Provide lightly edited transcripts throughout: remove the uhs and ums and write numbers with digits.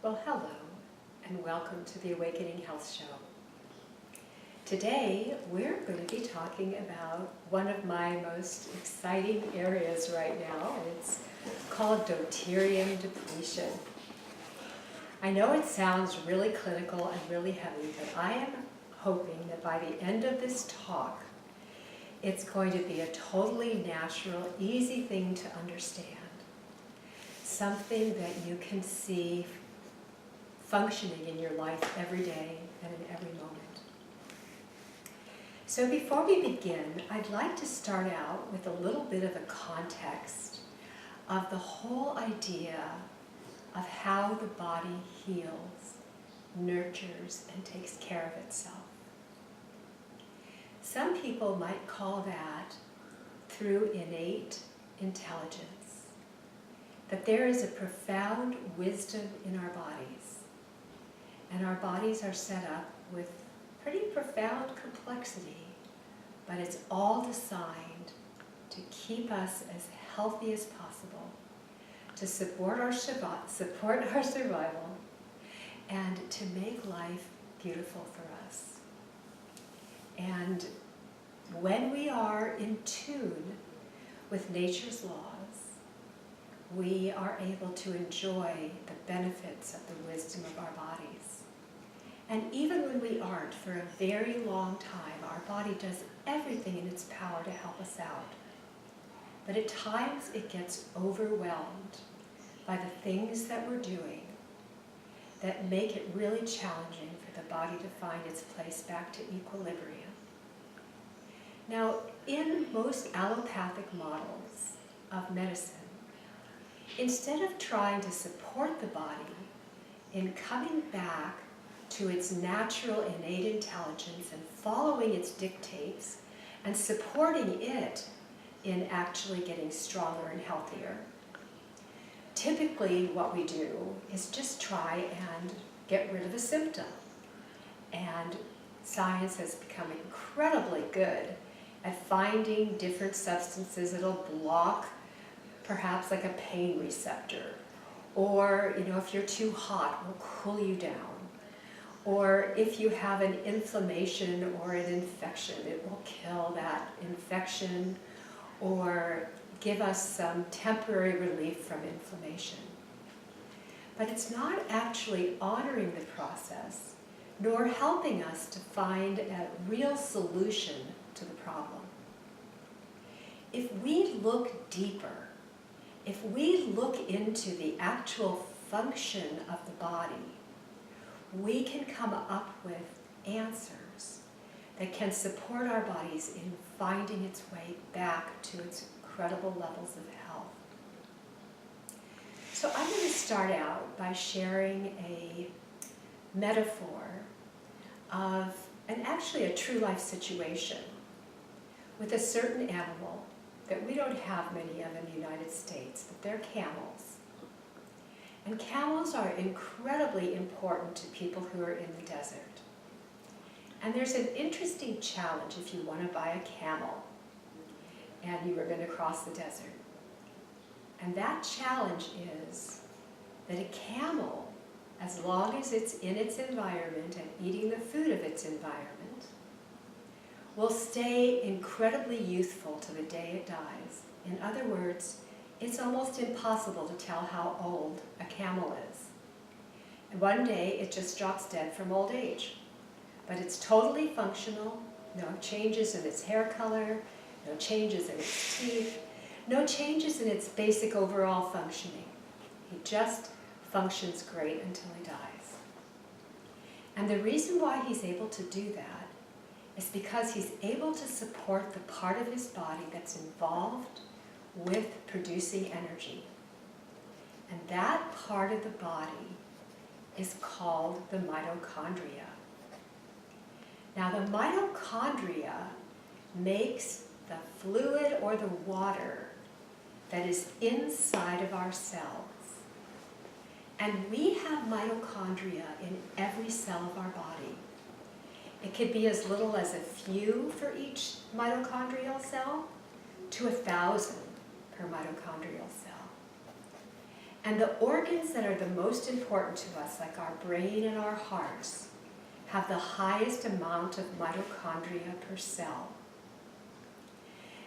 Well, hello, and welcome to the Awakening Health Show. Today, we're going to be talking about one of my most exciting areas right now. It's called Deuterium Depletion. I know it sounds really clinical and really heavy, but I am hoping that by the end of this talk, it's going to be a totally natural, easy thing to understand. Something that you can see functioning in your life every day and in every moment. So before we begin, I'd like to start out with a little bit of a context of the whole idea of how the body heals, nurtures, and takes care of itself. Some people might call that through innate intelligence, that there is a profound wisdom in our bodies. And our bodies are set up with pretty profound complexity, but it's all designed to keep us as healthy as possible, to support our survival, and to make life beautiful for us. And when we are in tune with nature's laws, we are able to enjoy the benefits of the wisdom of our bodies. And even when we aren't, for a very long time, our body does everything in its power to help us out. But at times it gets overwhelmed by the things that we're doing that make it really challenging for the body to find its place back to equilibrium. Now, in most allopathic models of medicine, instead of trying to support the body in coming back to its natural innate intelligence and following its dictates and supporting it in actually getting stronger and healthier, typically what we do is just try and get rid of a symptom. And science has become incredibly good at finding different substances that'll block perhaps like a pain receptor, or if you're too hot, will cool you down. Or if you have an inflammation or an infection, it will kill that infection or give us some temporary relief from inflammation. But it's not actually honoring the process, nor helping us to find a real solution to the problem. If we look deeper, if we look into the actual function of the body, we can come up with answers that can support our bodies in finding its way back to its incredible levels of health. So I'm going to start out by sharing a metaphor of actually a true life situation with a certain animal that we don't have many of in the United States, but they're camels. And camels are incredibly important to people who are in the desert. And there's an interesting challenge if you want to buy a camel and you are going to cross the desert. And that challenge is that a camel, as long as it's in its environment and eating the food of its environment, will stay incredibly youthful to the day it dies. In other words, it's almost impossible to tell how old a camel is. And one day it just drops dead from old age. But it's totally functional, no changes in its hair color, no changes in its teeth, no changes in its basic overall functioning. He just functions great until he dies. And the reason why he's able to do that is because he's able to support the part of his body that's involved with producing energy. And that part of the body is called the mitochondria. Now the mitochondria makes the fluid or the water that is inside of our cells. And we have mitochondria in every cell of our body. It could be as little as a few for each mitochondrial cell to 1,000 per mitochondrial cell. And the organs that are the most important to us, like our brain and our hearts, have the highest amount of mitochondria per cell.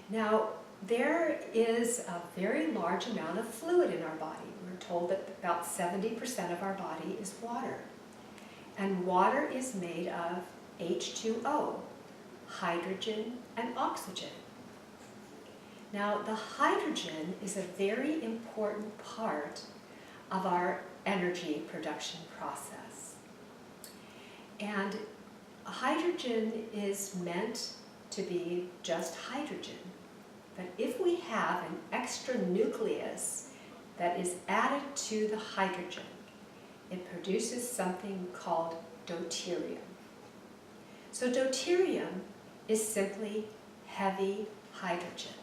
Now, there is a very large amount of fluid in our body. We're told that about 70% of our body is water. And water is made of H2O, hydrogen and oxygen. Now, the hydrogen is a very important part of our energy production process. And hydrogen is meant to be just hydrogen. But if we have an extra nucleus that is added to the hydrogen, it produces something called deuterium. So deuterium is simply heavy hydrogen.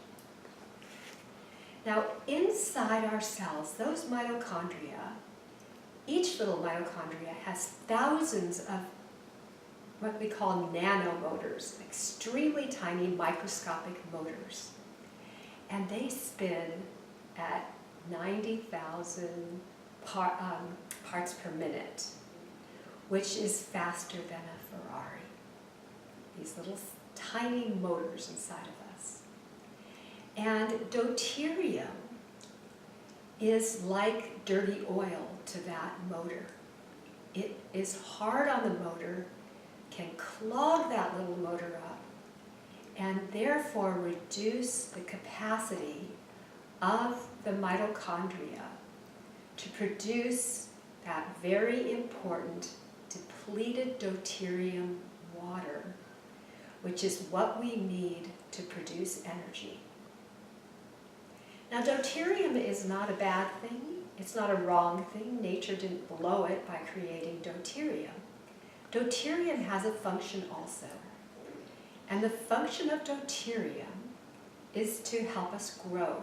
Now, inside our cells, those mitochondria, each little mitochondria has thousands of what we call nanomotors, extremely tiny microscopic motors. And they spin at 90,000 parts per minute, which is faster than a Ferrari. These little tiny motors inside of us. And deuterium is like dirty oil to that motor. It is hard on the motor, can clog that little motor up, and therefore reduce the capacity of the mitochondria to produce that very important depleted deuterium water, which is what we need to produce energy. Now, deuterium is not a bad thing. It's not a wrong thing. Nature didn't blow it by creating deuterium. Deuterium has a function also. And the function of deuterium is to help us grow.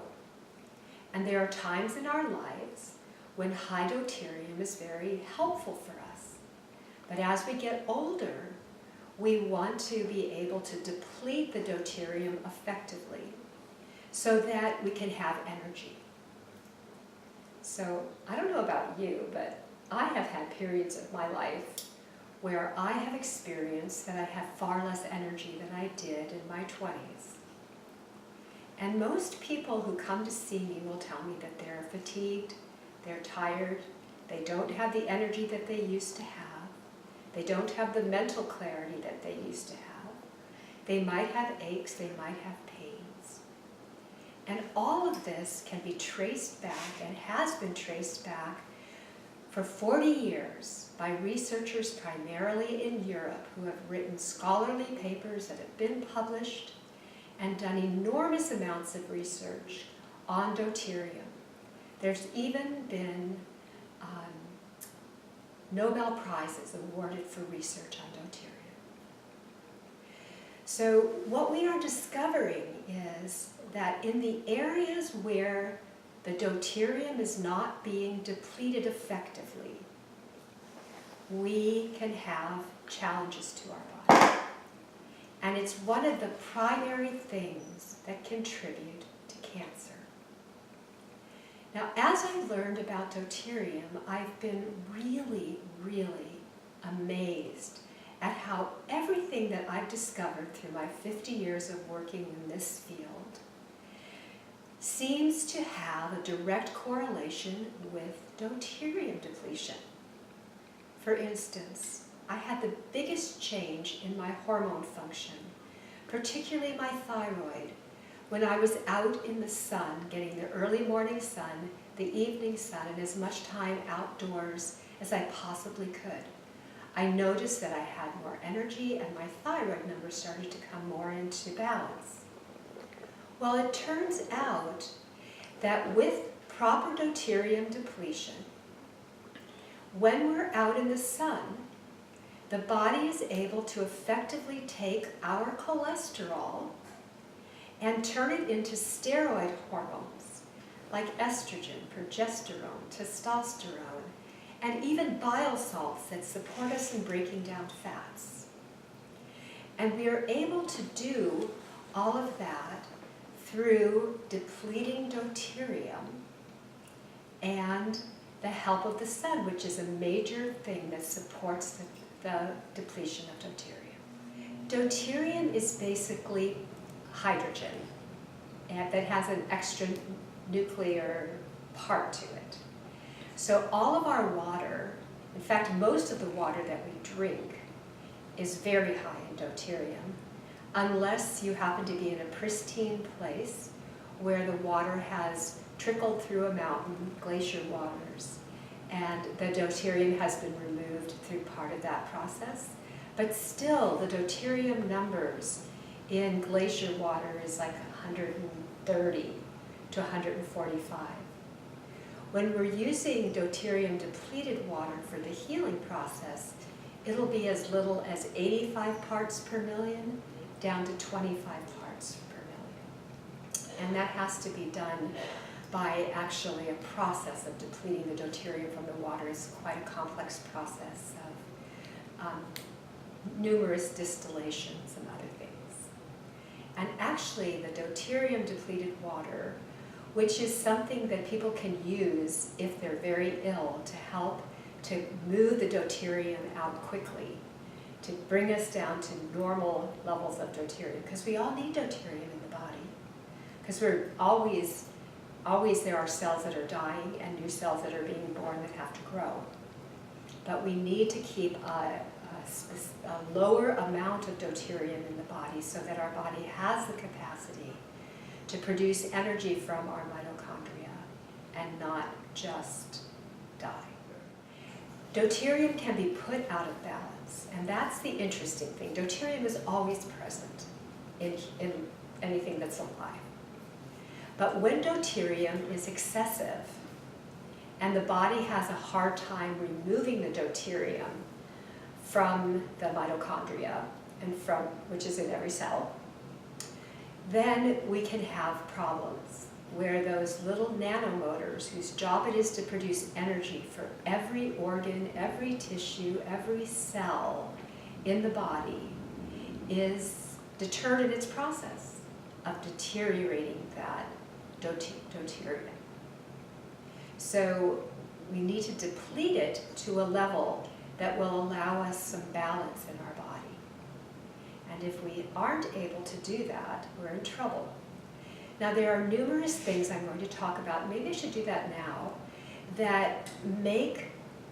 And there are times in our lives when high deuterium is very helpful for us. But as we get older, we want to be able to deplete the deuterium effectively so that we can have energy. So I don't know about you, but I have had periods of my life where I have experienced that I have far less energy than I did in my 20s. And most people who come to see me will tell me that they're fatigued, they're tired, they don't have the energy that they used to have, they don't have the mental clarity that they used to have, they might have aches, they might have pains. And all of this can be traced back and has been traced back for 40 years by researchers primarily in Europe who have written scholarly papers that have been published and done enormous amounts of research on deuterium. There's even been Nobel Prizes awarded for research on deuterium. So what we are discovering is that in the areas where the deuterium is not being depleted effectively, we can have challenges to our body. And it's one of the primary things that contribute to cancer. Now, as I learned about deuterium, I've been really, really amazed at how everything that I've discovered through my 50 years of working in this field seems to have a direct correlation with deuterium depletion. For instance, I had the biggest change in my hormone function, particularly my thyroid, when I was out in the sun, getting the early morning sun, the evening sun, and as much time outdoors as I possibly could. I noticed that I had more energy and my thyroid numbers started to come more into balance. Well, it turns out that with proper deuterium depletion, when we're out in the sun, the body is able to effectively take our cholesterol and turn it into steroid hormones like estrogen, progesterone, testosterone, and even bile salts that support us in breaking down fats. And we are able to do all of that through depleting deuterium and the help of the sun, which is a major thing that supports the depletion of deuterium. Deuterium is basically hydrogen, and that has an extra nuclear part to it. So all of our water, in fact, most of the water that we drink is very high in deuterium, unless you happen to be in a pristine place where the water has trickled through a mountain, glacier waters, and the deuterium has been removed through part of that process. But still, the deuterium numbers in glacier water is like 130 to 145. When we're using deuterium depleted water for the healing process, it'll be as little as 85 parts per million down to 25 parts per million. And that has to be done by actually a process of depleting the deuterium from the water. It's quite a complex process of numerous distillations and other things. And actually the deuterium depleted water, which is something that people can use if they're very ill to help to move the deuterium out quickly, to bring us down to normal levels of deuterium, because we all need deuterium in the body, because we're always there are cells that are dying and new cells that are being born that have to grow. But we need to keep a lower amount of deuterium in the body so that our body has the capacity to produce energy from our mitochondria and not just die. Deuterium can be put out of balance, and that's the interesting thing. Deuterium is always present in anything that's alive. But when deuterium is excessive and the body has a hard time removing the deuterium from the mitochondria, and which is in every cell, then we can have problems where those little nanomotors, whose job it is to produce energy for every organ, every tissue, every cell in the body, is deterred in its process of deteriorating that deuterium. So we need to deplete it to a level that will allow us some balance in our body. And if we aren't able to do that, we're in trouble. Now there are numerous things I'm going to talk about, maybe I should do that now, that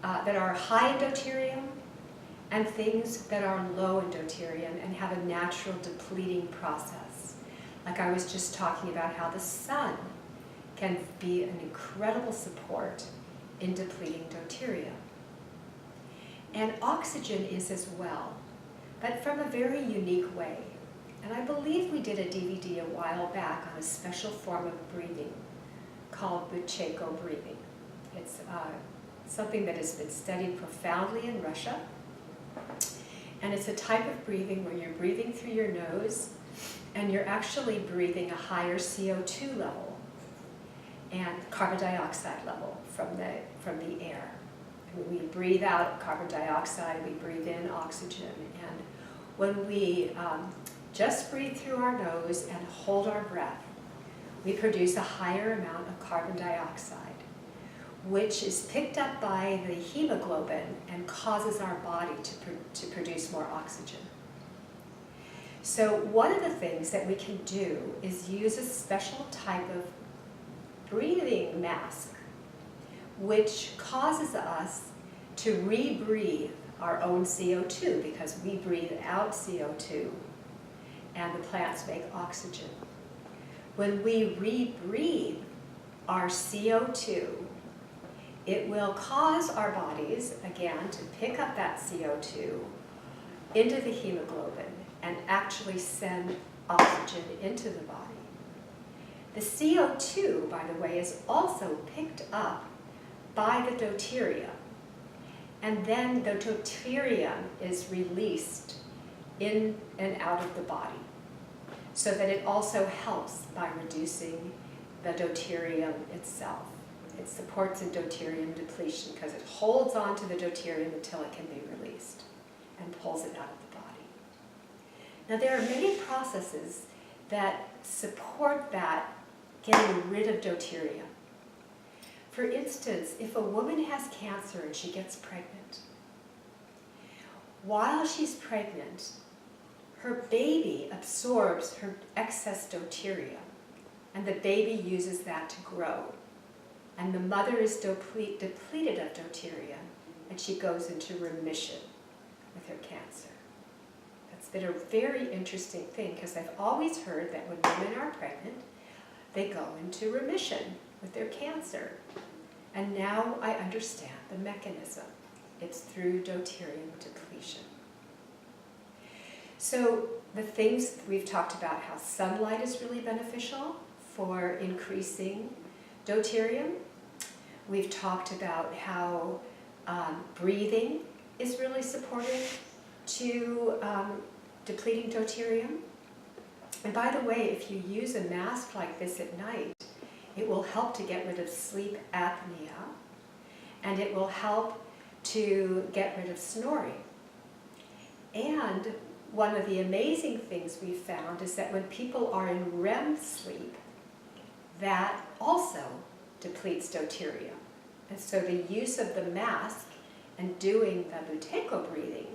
are high in deuterium and things that are low in deuterium and have a natural depleting process. Like I was just talking about how the sun can be an incredible support in depleting deuterium. And oxygen is as well, but from a very unique way. And I believe we did a DVD a while back on a special form of breathing called Bucheko breathing. It's something that has been studied profoundly in Russia. And it's a type of breathing where you're breathing through your nose and you're actually breathing a higher CO2 level and carbon dioxide level from the air. And when we breathe out carbon dioxide, we breathe in oxygen. And when we just breathe through our nose and hold our breath, we produce a higher amount of carbon dioxide, which is picked up by the hemoglobin and causes our body to produce more oxygen. So one of the things that we can do is use a special type of breathing mask, which causes us to rebreathe our own CO2, because we breathe out CO2 and the plants make oxygen. When we rebreathe our CO2, it will cause our bodies, again, to pick up that CO2 into the hemoglobin and actually send oxygen into the body. The CO2, by the way, is also picked up by the deuterium, and then the deuterium is released in and out of the body, so that it also helps by reducing the deuterium itself. It supports in deuterium depletion because it holds on to the deuterium until it can be released and pulls it out of the body. Now there are many processes that support that getting rid of deuterium. For instance, if a woman has cancer and she gets pregnant, while she's pregnant, her baby absorbs her excess deuterium, and the baby uses that to grow. And the mother is depleted of deuterium, and she goes into remission with her cancer. That's been a very interesting thing, because I've always heard that when women are pregnant, they go into remission with their cancer. And now I understand the mechanism. It's through deuterium depletion. So the things we've talked about, how sunlight is really beneficial for increasing deuterium. We've talked about how breathing is really supportive to depleting deuterium. And by the way, if you use a mask like this at night, it will help to get rid of sleep apnea, and it will help to get rid of snoring. And one of the amazing things we've found is that when people are in REM sleep, that also depletes deuterium. And so the use of the mask and doing the buteyko breathing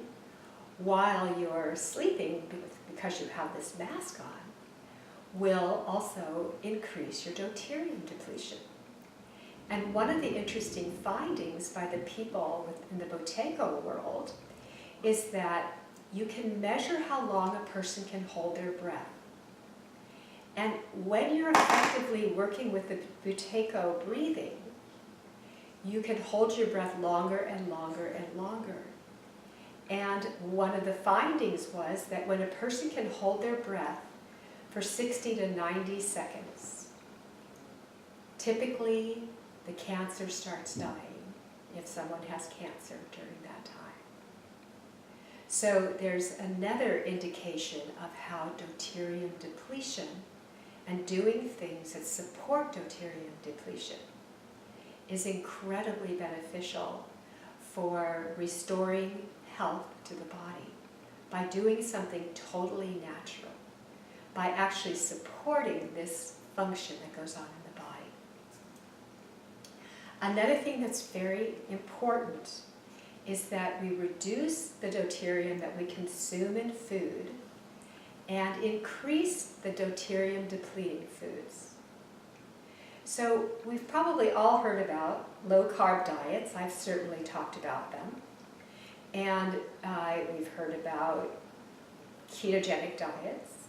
while you're sleeping, because you have this mask on, will also increase your deuterium depletion. And one of the interesting findings by the people in the buteyko world is that you can measure how long a person can hold their breath. And when you're effectively working with the buteyko breathing, you can hold your breath longer and longer and longer. And one of the findings was that when a person can hold their breath for 60 to 90 seconds, typically the cancer starts dying if someone has cancer during that time. So there's another indication of how deuterium depletion and doing things that support deuterium depletion is incredibly beneficial for restoring health to the body by doing something totally natural, by actually supporting this function that goes on in the body. Another thing that's very important is that we reduce the deuterium that we consume in food and increase the deuterium depleting foods. So we've probably all heard about low-carb diets. I've certainly talked about them. And we've heard about ketogenic diets.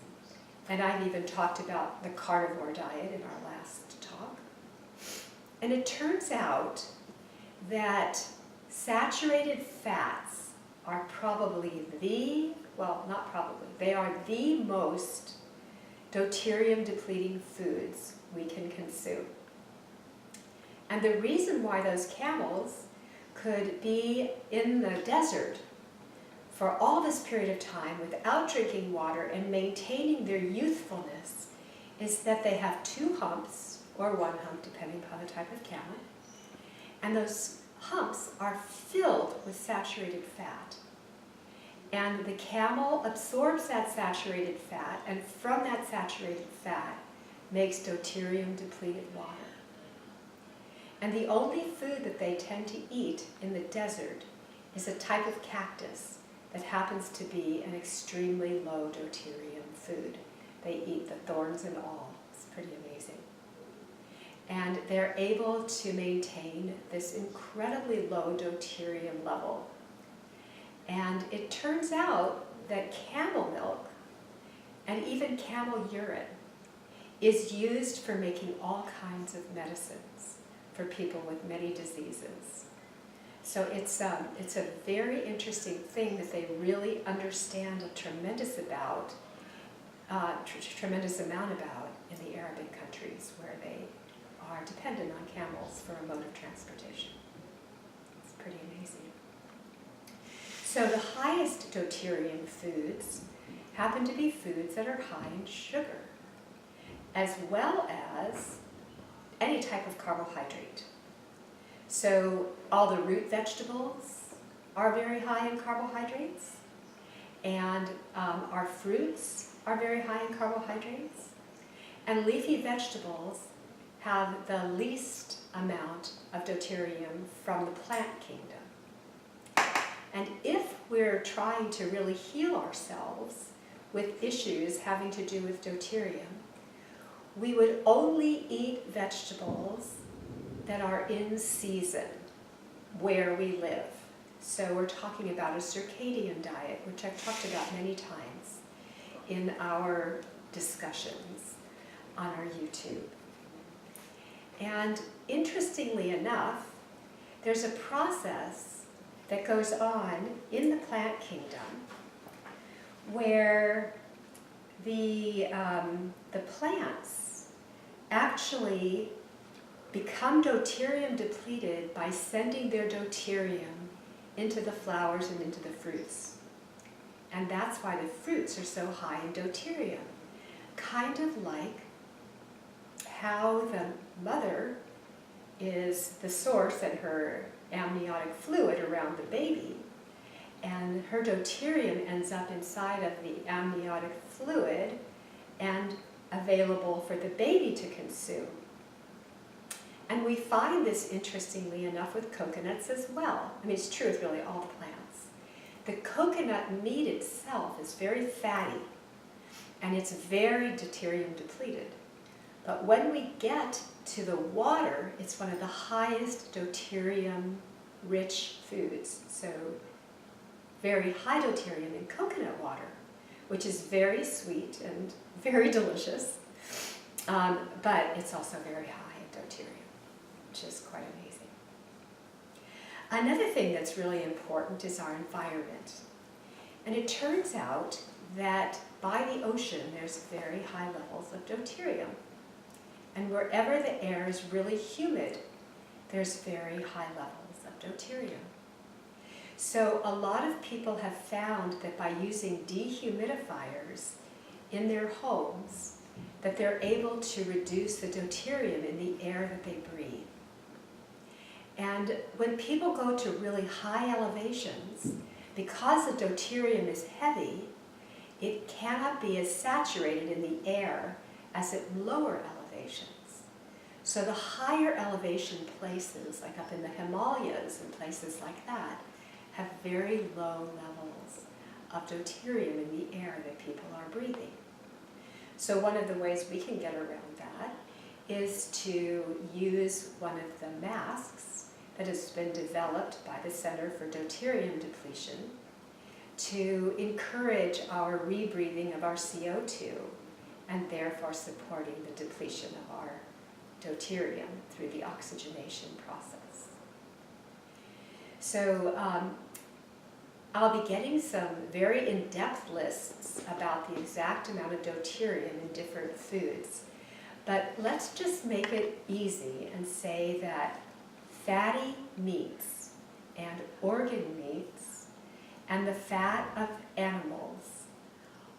And I've even talked about the carnivore diet in our last talk. And it turns out that saturated fats are probably they are the most deuterium depleting foods we can consume. And the reason why those camels could be in the desert for all this period of time without drinking water and maintaining their youthfulness is that they have 2 humps, or 1 hump depending upon the type of camel, and those humps are filled with saturated fat. And the camel absorbs that saturated fat, and from that saturated fat makes deuterium depleted water. And the only food that they tend to eat in the desert is a type of cactus that happens to be an extremely low deuterium food. They eat the thorns and all. It's pretty amazing. And they're able to maintain this incredibly low deuterium level. And it turns out that camel milk and even camel urine is used for making all kinds of medicines for people with many diseases. So it's a very interesting thing that they really understand a tremendous amount about in the Arabic countries where they are dependent on camels for a mode of transportation. It's pretty amazing. So the highest deuterium foods happen to be foods that are high in sugar, as well as any type of carbohydrate. So all the root vegetables are very high in carbohydrates, and our fruits are very high in carbohydrates, and leafy vegetables have the least amount of deuterium from the plant kingdom. And if we're trying to really heal ourselves with issues having to do with deuterium, we would only eat vegetables that are in season where we live. So we're talking about a circadian diet, which I've talked about many times in our discussions on our YouTube. And interestingly enough, there's a process that goes on in the plant kingdom where the plants actually become deuterium depleted by sending their deuterium into the flowers and into the fruits. And that's why the fruits are so high in deuterium. Kind of like how the mother is the source and her amniotic fluid around the baby, and her deuterium ends up inside of the amniotic fluid and available for the baby to consume. And we find this, interestingly enough, with coconuts as well. I mean, it's true with really all the plants. The coconut meat itself is very fatty, and it's very deuterium depleted. But when we get to the water, it's one of the highest deuterium-rich foods. So very high deuterium in coconut water, which is very sweet and very delicious. But it's also very high in deuterium, which is quite amazing. Another thing that's really important is our environment. And it turns out that by the ocean, there's very high levels of deuterium. And wherever the air is really humid, there's very high levels of deuterium. So a lot of people have found that by using dehumidifiers in their homes, that they're able to reduce the deuterium in the air that they breathe. And when people go to really high elevations, because the deuterium is heavy, it cannot be as saturated in the air as at lower elevations. So the higher elevation places, like up in the Himalayas and places like that, have very low levels of deuterium in the air that people are breathing. So one of the ways we can get around that is to use one of the masks that has been developed by the Center for Deuterium Depletion to encourage our rebreathing of our CO2 and therefore supporting the depletion of our deuterium through the oxygenation process. So I'll be getting some very in-depth lists about the exact amount of deuterium in different foods. But let's just make it easy and say that fatty meats and organ meats and the fat of animals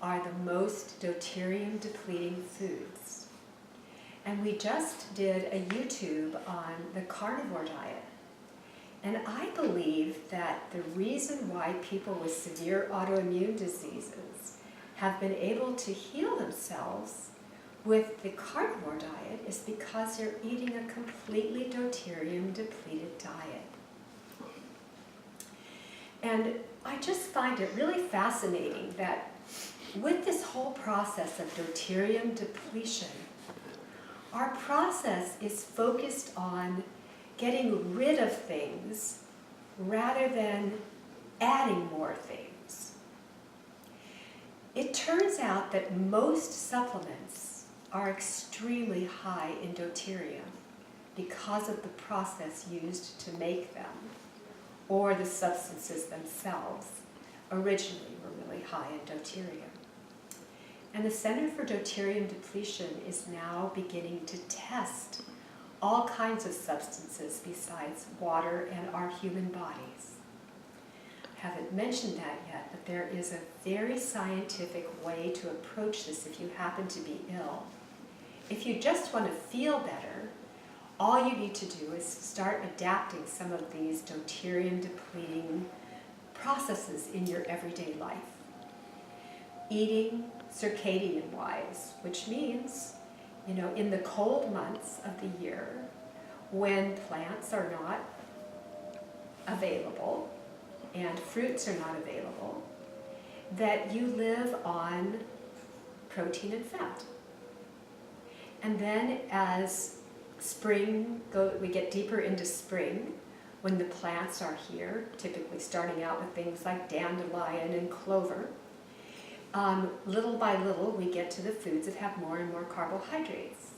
are the most deuterium depleting foods. And we just did a YouTube on the carnivore diet. And I believe that the reason why people with severe autoimmune diseases have been able to heal themselves with the carnivore diet is because they're eating a completely deuterium depleted diet. And I just find it really fascinating that with this whole process of deuterium depletion, our process is focused on getting rid of things rather than adding more things. It turns out that most supplements are extremely high in deuterium because of the process used to make them, or the substances themselves originally were really high in deuterium. And the Center for Deuterium Depletion is now beginning to test all kinds of substances besides water and our human bodies. I haven't mentioned that yet, but there is a very scientific way to approach this if you happen to be ill. If you just want to feel better, all you need to do is start adapting some of these deuterium depleting processes in your everyday life. Eating circadian-wise, which means, in the cold months of the year, when plants are not available and fruits are not available, that you live on protein and fat. And then as we get deeper into spring, when the plants are here, typically starting out with things like dandelion and clover, little by little we get to the foods that have more and more carbohydrates.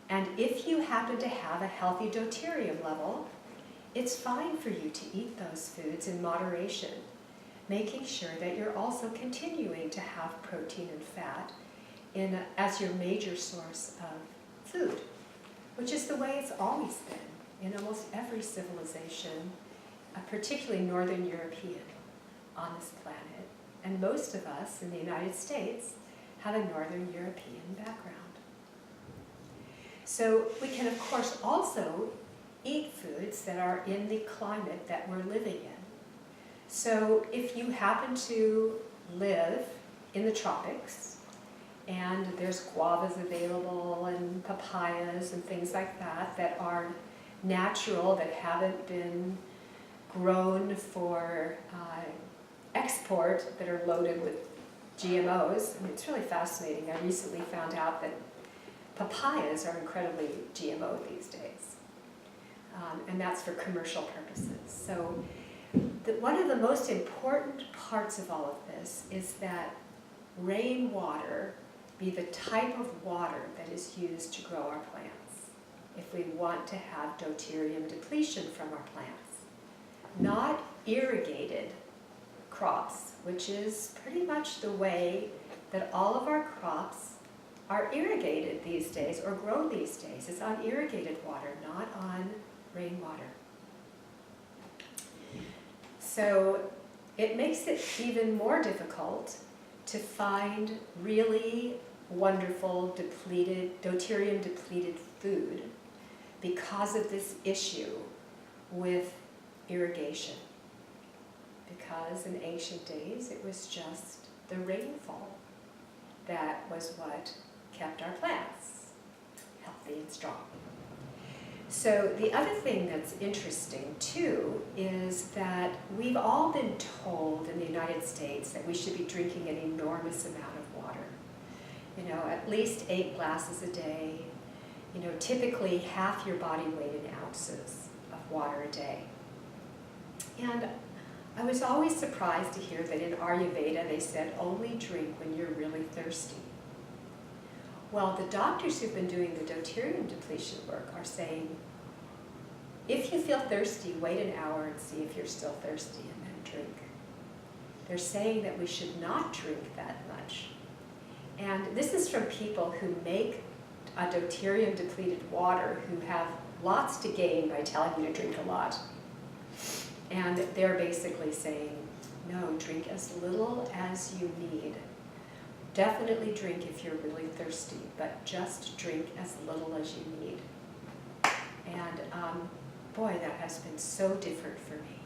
And if you happen to have a healthy deuterium level, it's fine for you to eat those foods in moderation, making sure that you're also continuing to have protein and fat as your major source of food, which is the way it's always been in almost every civilization, particularly Northern European, on this planet. And most of us in the United States have a Northern European background. So we can, of course, also eat foods that are in the climate that we're living in. So if you happen to live in the tropics, and there's guavas available and papayas and things like that are natural, that haven't been grown for export, that are loaded with GMOs. I mean, it's really fascinating. I recently found out that papayas are incredibly GMO these days. And that's for commercial purposes. So one of the most important parts of all of this is that rainwater be the type of water that is used to grow our plants if we want to have deuterium depletion from our plants. Not irrigated crops, which is pretty much the way that all of our crops are irrigated these days or grown these days. It's on irrigated water, not on rainwater. So it makes it even more difficult to find really wonderful deuterium depleted food because of this issue with irrigation. Because in ancient days it was just the rainfall that was what kept our plants healthy and strong. So the other thing that's interesting too is that we've all been told in the United States that we should be drinking an enormous amount of water. You know, at least 8 glasses a day, you know, typically half your body weight in ounces of water a day. And I was always surprised to hear that in Ayurveda they said only drink when you're really thirsty. Well, the doctors who've been doing the deuterium depletion work are saying, if you feel thirsty, wait an hour and see if you're still thirsty and then drink. They're saying that we should not drink that much. And this is from people who make a deuterium depleted water who have lots to gain by telling you to drink a lot. And they're basically saying, no, drink as little as you need. Definitely drink if you're really thirsty, but just drink as little as you need. And boy, that has been so different for me.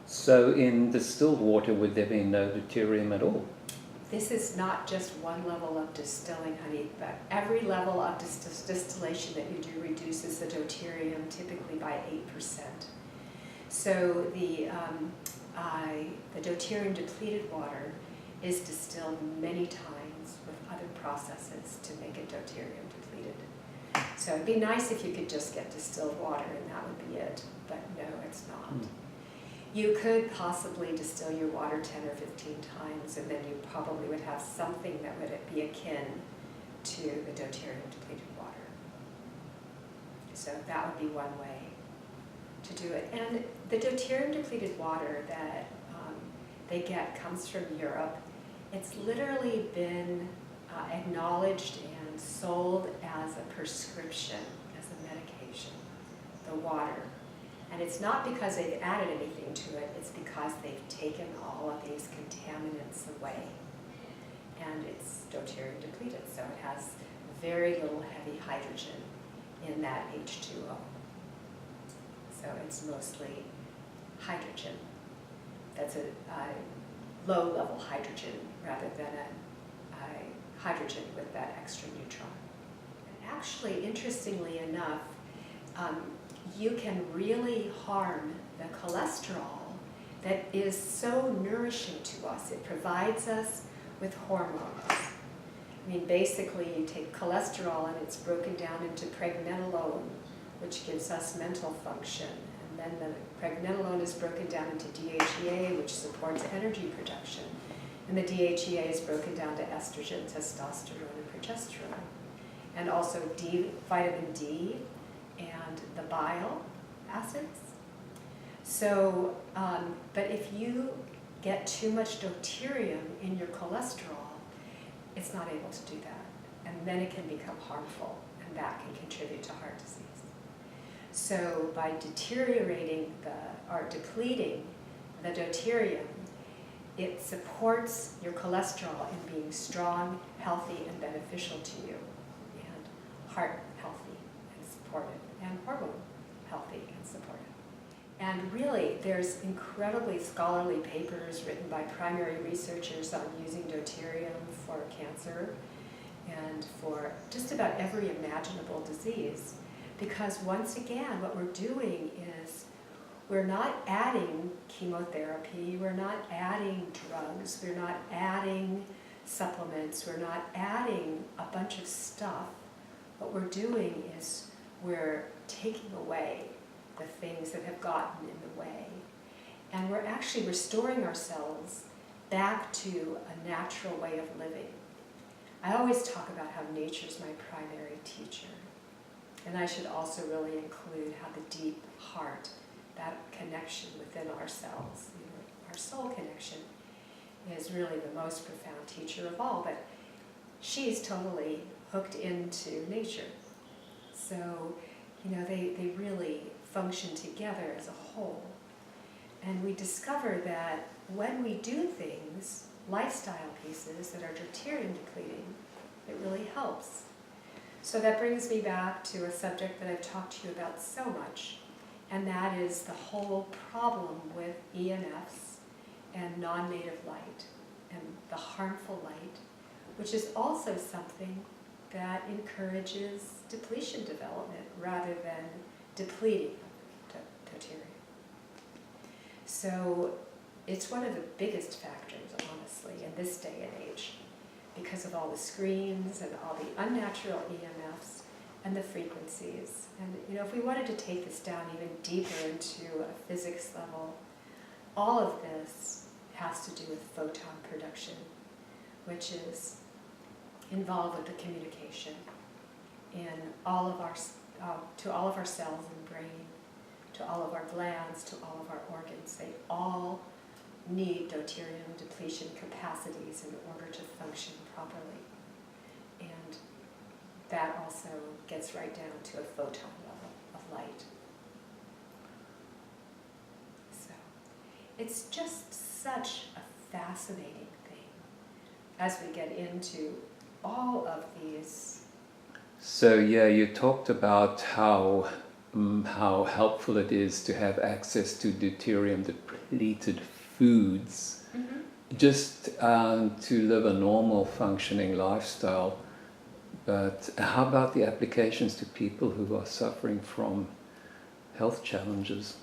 So in distilled water, would there be no deuterium at all? This is not just one level of distilling honey, but every level of distillation that you do reduces the deuterium typically by 8%. So the deuterium depleted water is distilled many times with other processes to make it deuterium depleted. So it'd be nice if you could just get distilled water and that would be it, but no, it's not. You could possibly distill your water 10 or 15 times and then you probably would have something that would be akin to the deuterium depleted water. So that would be one way to do it. And the deuterium depleted water that they get comes from Europe. It's literally been acknowledged and sold as a prescription, as a medication, the water. And it's not because they've added anything to it, it's because they've taken all of these contaminants away. And it's deuterium depleted, so it has very little heavy hydrogen in that H2O. So it's mostly hydrogen. That's a low-level hydrogen rather than a hydrogen with that extra neutron. And actually, interestingly enough, you can really harm the cholesterol that is so nourishing to us. It provides us with hormones. I mean, basically, you take cholesterol and it's broken down into pregnenolone, which gives us mental function. And then the pregnenolone is broken down into DHEA, which supports energy production. And the DHEA is broken down to estrogen, testosterone, and progesterone. And also vitamin D and the bile acids. So, but if you get too much deuterium in your cholesterol, it's not able to do that. And then it can become harmful, and that can contribute to heart disease. So by deteriorating or depleting the deuterium, it supports your cholesterol in being strong, healthy, and beneficial to you, and heart healthy and supported, and hormone healthy and supported. And really, there's incredibly scholarly papers written by primary researchers on using deuterium for cancer and for just about every imaginable disease. Because once again, what we're doing is we're not adding chemotherapy, we're not adding drugs, we're not adding supplements, we're not adding a bunch of stuff. What we're doing is we're taking away the things that have gotten in the way. And we're actually restoring ourselves back to a natural way of living. I always talk about how nature's my primary teacher. And I should also really include how the deep heart, that connection within ourselves, our soul connection, is really the most profound teacher of all. But she's totally hooked into nature. So, they really function together as a whole. And we discover that when we do things, lifestyle pieces that are deuterium depleting, it really helps. So that brings me back to a subject that I've talked to you about so much, and that is the whole problem with EMFs and non-native light and the harmful light, which is also something that encourages depletion development rather than depleting deuterium. So it's one of the biggest factors, honestly, in this day and age, because of all the screens and all the unnatural EMFs and the frequencies. And if we wanted to take this down even deeper into a physics level, all of this has to do with photon production, which is involved with the communication in all of our to all of our cells and brain, to all of our glands, to all of our organs. They all need deuterium depletion capacities in order to function properly. And that also gets right down to a photon level of light. So it's just such a fascinating thing as we get into all of these. So yeah, you talked about how helpful it is to have access to deuterium depleted foods, just to live a normal functioning lifestyle. But how about the applications to people who are suffering from health challenges?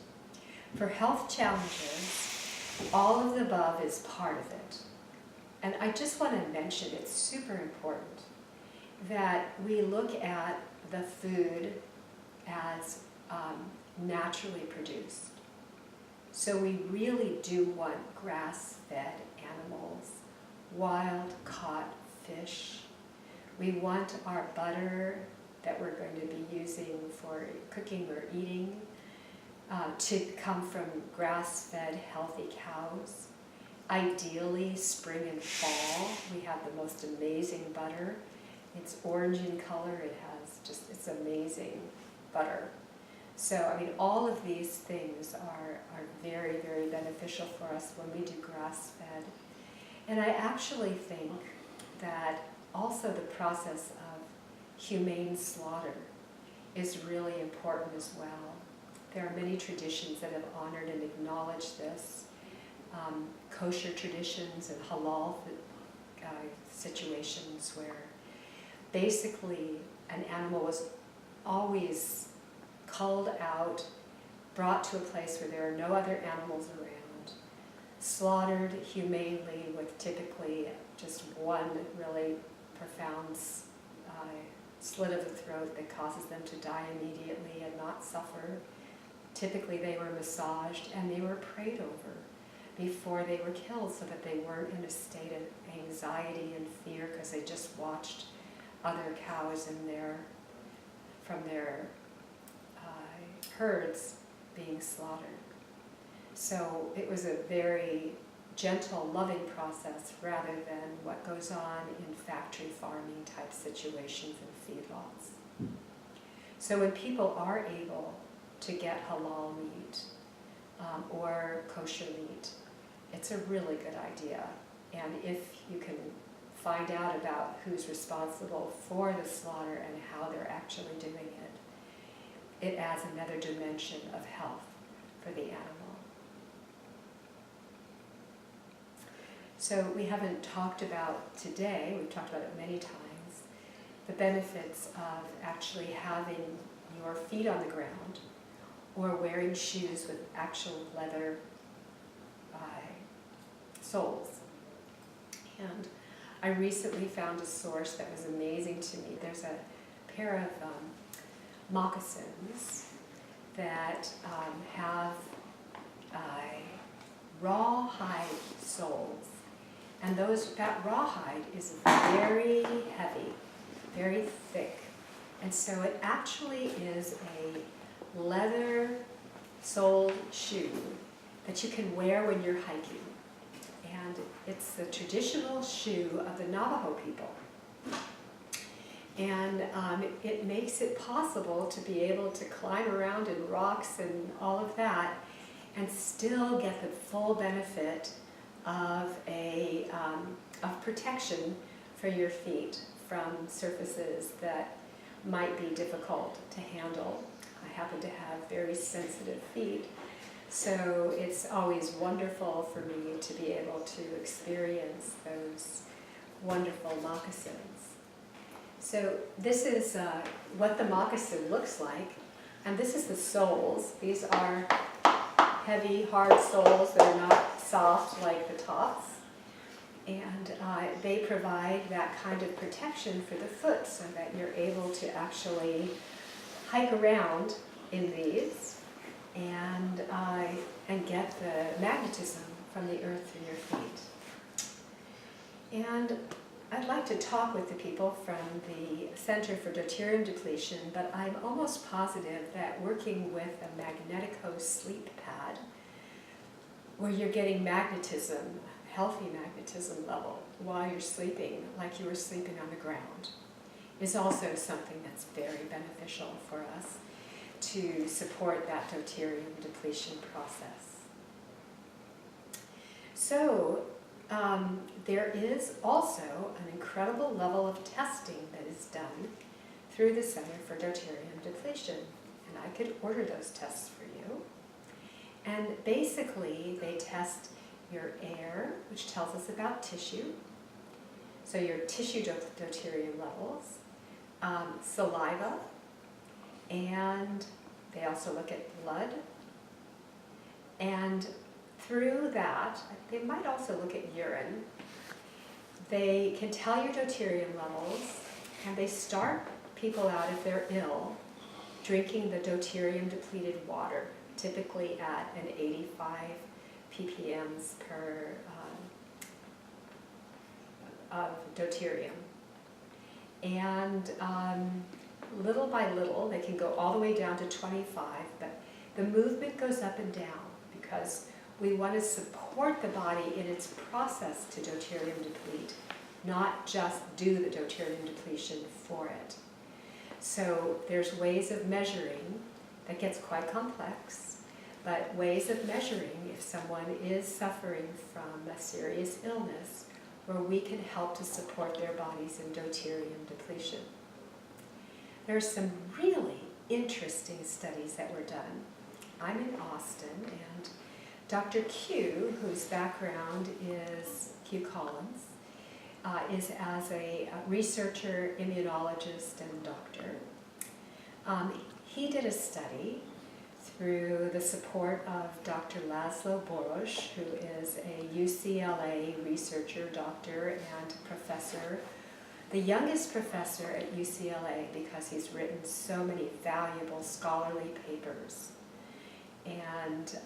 For health challenges, all of the above is part of it. And I just want to mention, it's super important that we look at the food as naturally produced. So we really do want grass-fed animals, wild-caught fish. We want our butter that we're going to be using for cooking or eating to come from grass-fed healthy cows. Ideally, spring and fall, we have the most amazing butter. It's orange in color, it's amazing butter. So, all of these things are very, very beneficial for us when we do grass-fed. And I actually think that also the process of humane slaughter is really important as well. There are many traditions that have honored and acknowledged this. Kosher traditions and halal situations where basically an animal was always culled out, brought to a place where there are no other animals around, slaughtered humanely with typically just one really profound slit of the throat that causes them to die immediately and not suffer. Typically they were massaged and they were prayed over before they were killed so that they weren't in a state of anxiety and fear because they just watched other cows from their herds being slaughtered. So it was a very gentle, loving process rather than what goes on in factory farming type situations and feedlots. So when people are able to get halal meat or kosher meat, it's a really good idea. And if you can find out about who's responsible for the slaughter and how they're actually doing it, it adds another dimension of health for the animal. So we haven't talked about today, we've talked about it many times, the benefits of actually having your feet on the ground or wearing shoes with actual leather soles. And I recently found a source that was amazing to me. There's a pair of moccasins that have rawhide soles. And that rawhide is very heavy, very thick. And so it actually is a leather-soled shoe that you can wear when you're hiking. And it's the traditional shoe of the Navajo people. And it makes it possible to be able to climb around in rocks and all of that and still get the full benefit of of protection for your feet from surfaces that might be difficult to handle. I happen to have very sensitive feet, so it's always wonderful for me to be able to experience those wonderful moccasins. So this is what the moccasin looks like, and this is the soles. These are heavy, hard soles that are not soft like the tops, and they provide that kind of protection for the foot so that you're able to actually hike around in these and get the magnetism from the earth through your feet. And I'd like to talk with the people from the Center for Deuterium Depletion, but I'm almost positive that working with a Magnetico sleep pad, where you're getting magnetism, healthy magnetism level, while you're sleeping, like you were sleeping on the ground, is also something that's very beneficial for us to support that deuterium depletion process. So there is also an incredible level of testing that is done through the Center for Deuterium Depletion, and I could order those tests for you. And basically, they test your air, which tells us about tissue, so your tissue deuterium levels, saliva, and they also look at blood. And through that, they might also look at urine. They can tell your deuterium levels, and they start people out, if they're ill, drinking the deuterium depleted water, typically at an 85 ppms per of deuterium. And little by little, they can go all the way down to 25, but the movement goes up and down because we want to support the body in its process to deuterium deplete, not just do the deuterium depletion for it. So there's ways of measuring that gets quite complex, but ways of measuring if someone is suffering from a serious illness where we can help to support their bodies in deuterium depletion. There are some really interesting studies that were done. I'm in Austin, and Dr. Q, whose background is Q Collins, is as a researcher, immunologist, and doctor. he did a study through the support of Dr. Laszlo Boros, who is a UCLA researcher, doctor, and professor, the youngest professor at UCLA because he's written so many valuable scholarly papers. And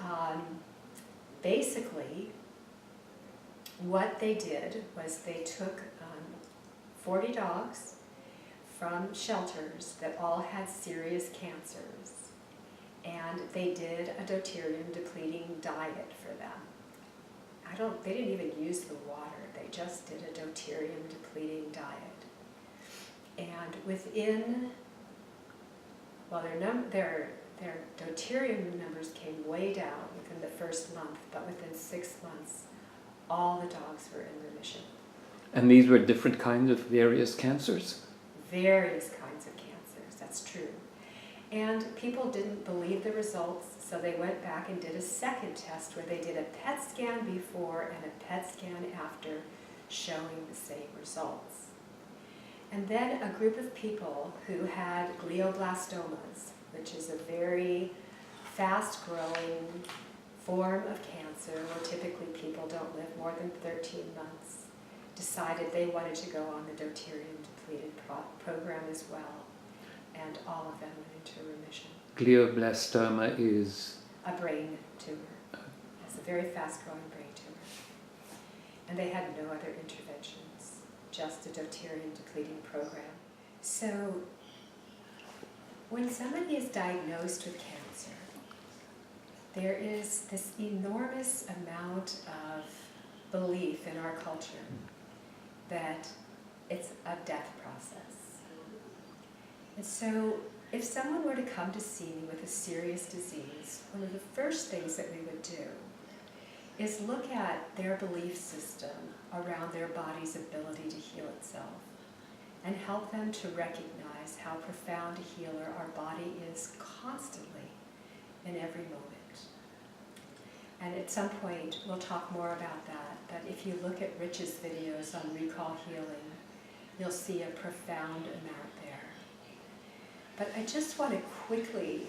basically, what they did was they took 40 dogs from shelters that all had serious cancers, and they did a deuterium depleting diet for them. They didn't even use the water, they just did a deuterium depleting diet. And within, well, their deuterium numbers came way down within the first month, but within 6 months, all the dogs were in remission. And these were different kinds of various cancers? Various kinds of cancers, that's true. And people didn't believe the results, so they went back and did a second test where they did a PET scan before and a PET scan after, showing the same results. And then a group of people who had glioblastomas, which is a very fast-growing form of cancer where typically people don't live more than 13 months, decided they wanted to go on the deuterium depleted program as well, and all of them went into remission. Glioblastoma is? A brain tumor. It's a very fast-growing brain tumor. And they had no other interventions, just a deuterium depleting program. So when somebody is diagnosed with cancer, there is this enormous amount of belief in our culture that it's a death process. And so if someone were to come to see me with a serious disease, one of the first things that we would do is look at their belief system around their body's ability to heal itself and help them to recognize how profound a healer our body is constantly in every moment. And at some point, we'll talk more about that, but if you look at Rich's videos on recall healing, you'll see a profound amount there. But I just want to quickly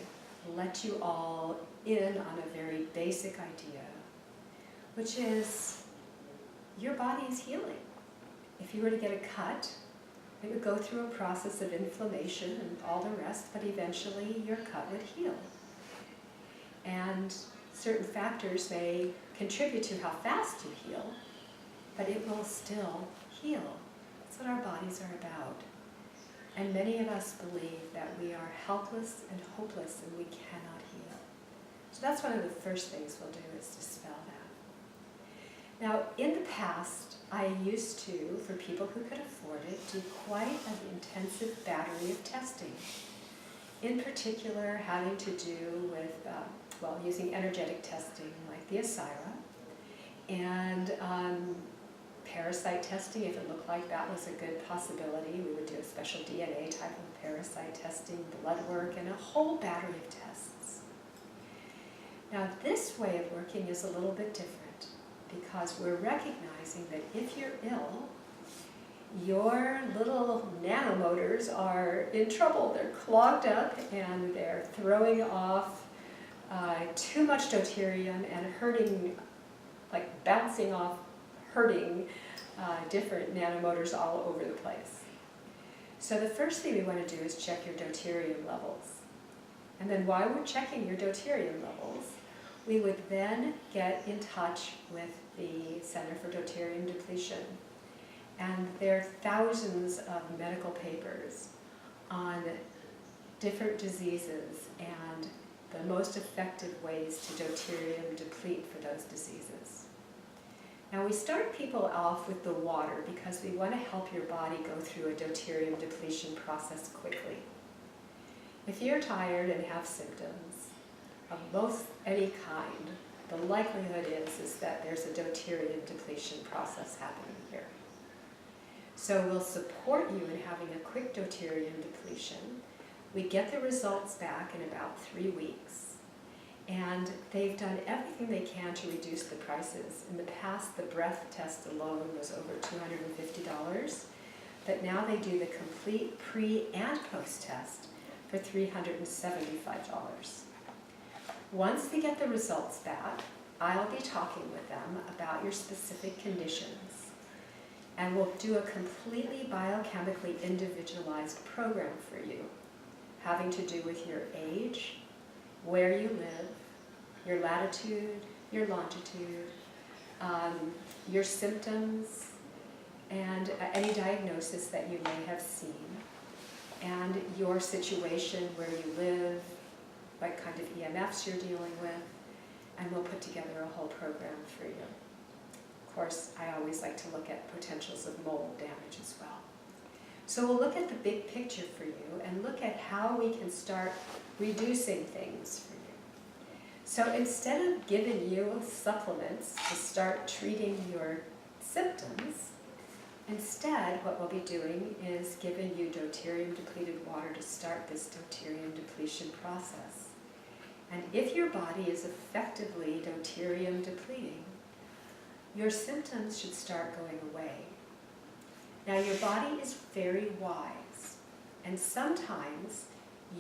let you all in on a very basic idea, which is your body is healing. If you were to get a cut, it would go through a process of inflammation and all the rest, but eventually your cut would heal. And certain factors may contribute to how fast you heal, but it will still heal. That's what our bodies are about. And many of us believe that we are helpless and hopeless and we cannot heal. So that's one of the first things we'll do, is dispel that. Now, in the past, I used to, for people who could afford it, do quite an intensive battery of testing. In particular, having to do with, using energetic testing like the Asira, and parasite testing. If it looked like that was a good possibility, we would do a special DNA type of parasite testing, blood work, and a whole battery of tests. Now, this way of working is a little bit different because we're recognizing that if you're ill, your little nanomotors are in trouble. They're clogged up and they're throwing off too much deuterium and hurting, like bouncing off, hurting different nanomotors all over the place. So the first thing we want to do is check your deuterium levels. And then while we're checking your deuterium levels, we would then get in touch with the Center for Deuterium Depletion. And there are thousands of medical papers on different diseases and the most effective ways to deuterium deplete for those diseases. Now we start people off with the water because we want to help your body go through a deuterium depletion process quickly. If you're tired and have symptoms of any kind, the likelihood is that there's a deuterium depletion process happening here. So we'll support you in having a quick deuterium depletion. We get the results back in about 3 weeks. And they've done everything they can to reduce the prices. In the past, the breath test alone was over $250. But now they do the complete pre- and post-test for $375. Once they get the results back, I'll be talking with them about your specific conditions, and we'll do a completely biochemically individualized program for you, having to do with your age, where you live, your latitude, your longitude, your symptoms, and any diagnosis that you may have seen, and your situation where you live, what kind of EMFs you're dealing with, and we'll put together a whole program for you. Of course, I always like to look at potentials of mold damage as well. So we'll look at the big picture for you and look at how we can start reducing things for you. So instead of giving you supplements to start treating your symptoms, instead what we'll be doing is giving you deuterium depleted water to start this deuterium depletion process. And if your body is effectively deuterium depleting, your symptoms should start going away. Now your body is very wise, and sometimes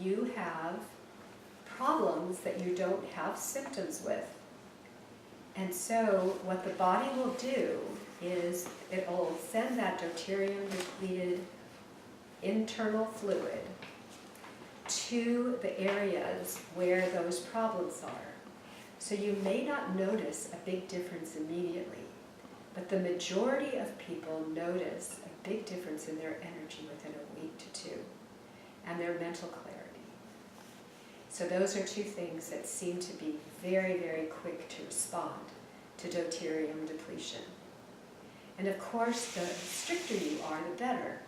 you have problems that you don't have symptoms with. And so what the body will do is it will send that deuterium depleted internal fluid to the areas where those problems are. So you may not notice a big difference immediately, but the majority of people notice a big difference in their energy within a week to two, and their mental clarity. So those are two things that seem to be very, very quick to respond to deuterium depletion. And of course, the stricter you are, the better.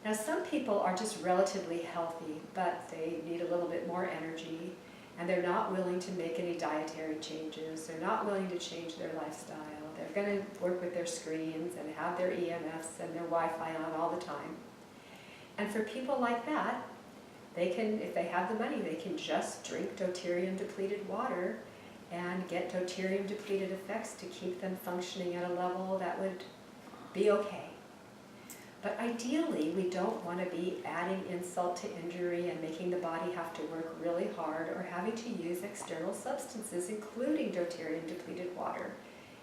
Now some people are just relatively healthy, but they need a little bit more energy, and they're not willing to make any dietary changes. They're not willing to change their lifestyle. They're going to work with their screens and have their EMFs and their Wi-Fi on all the time. And for people like that, they can, if they have the money, they can just drink deuterium depleted water and get deuterium depleted effects to keep them functioning at a level that would be okay. But ideally, we don't want to be adding insult to injury and making the body have to work really hard or having to use external substances, including deuterium depleted water,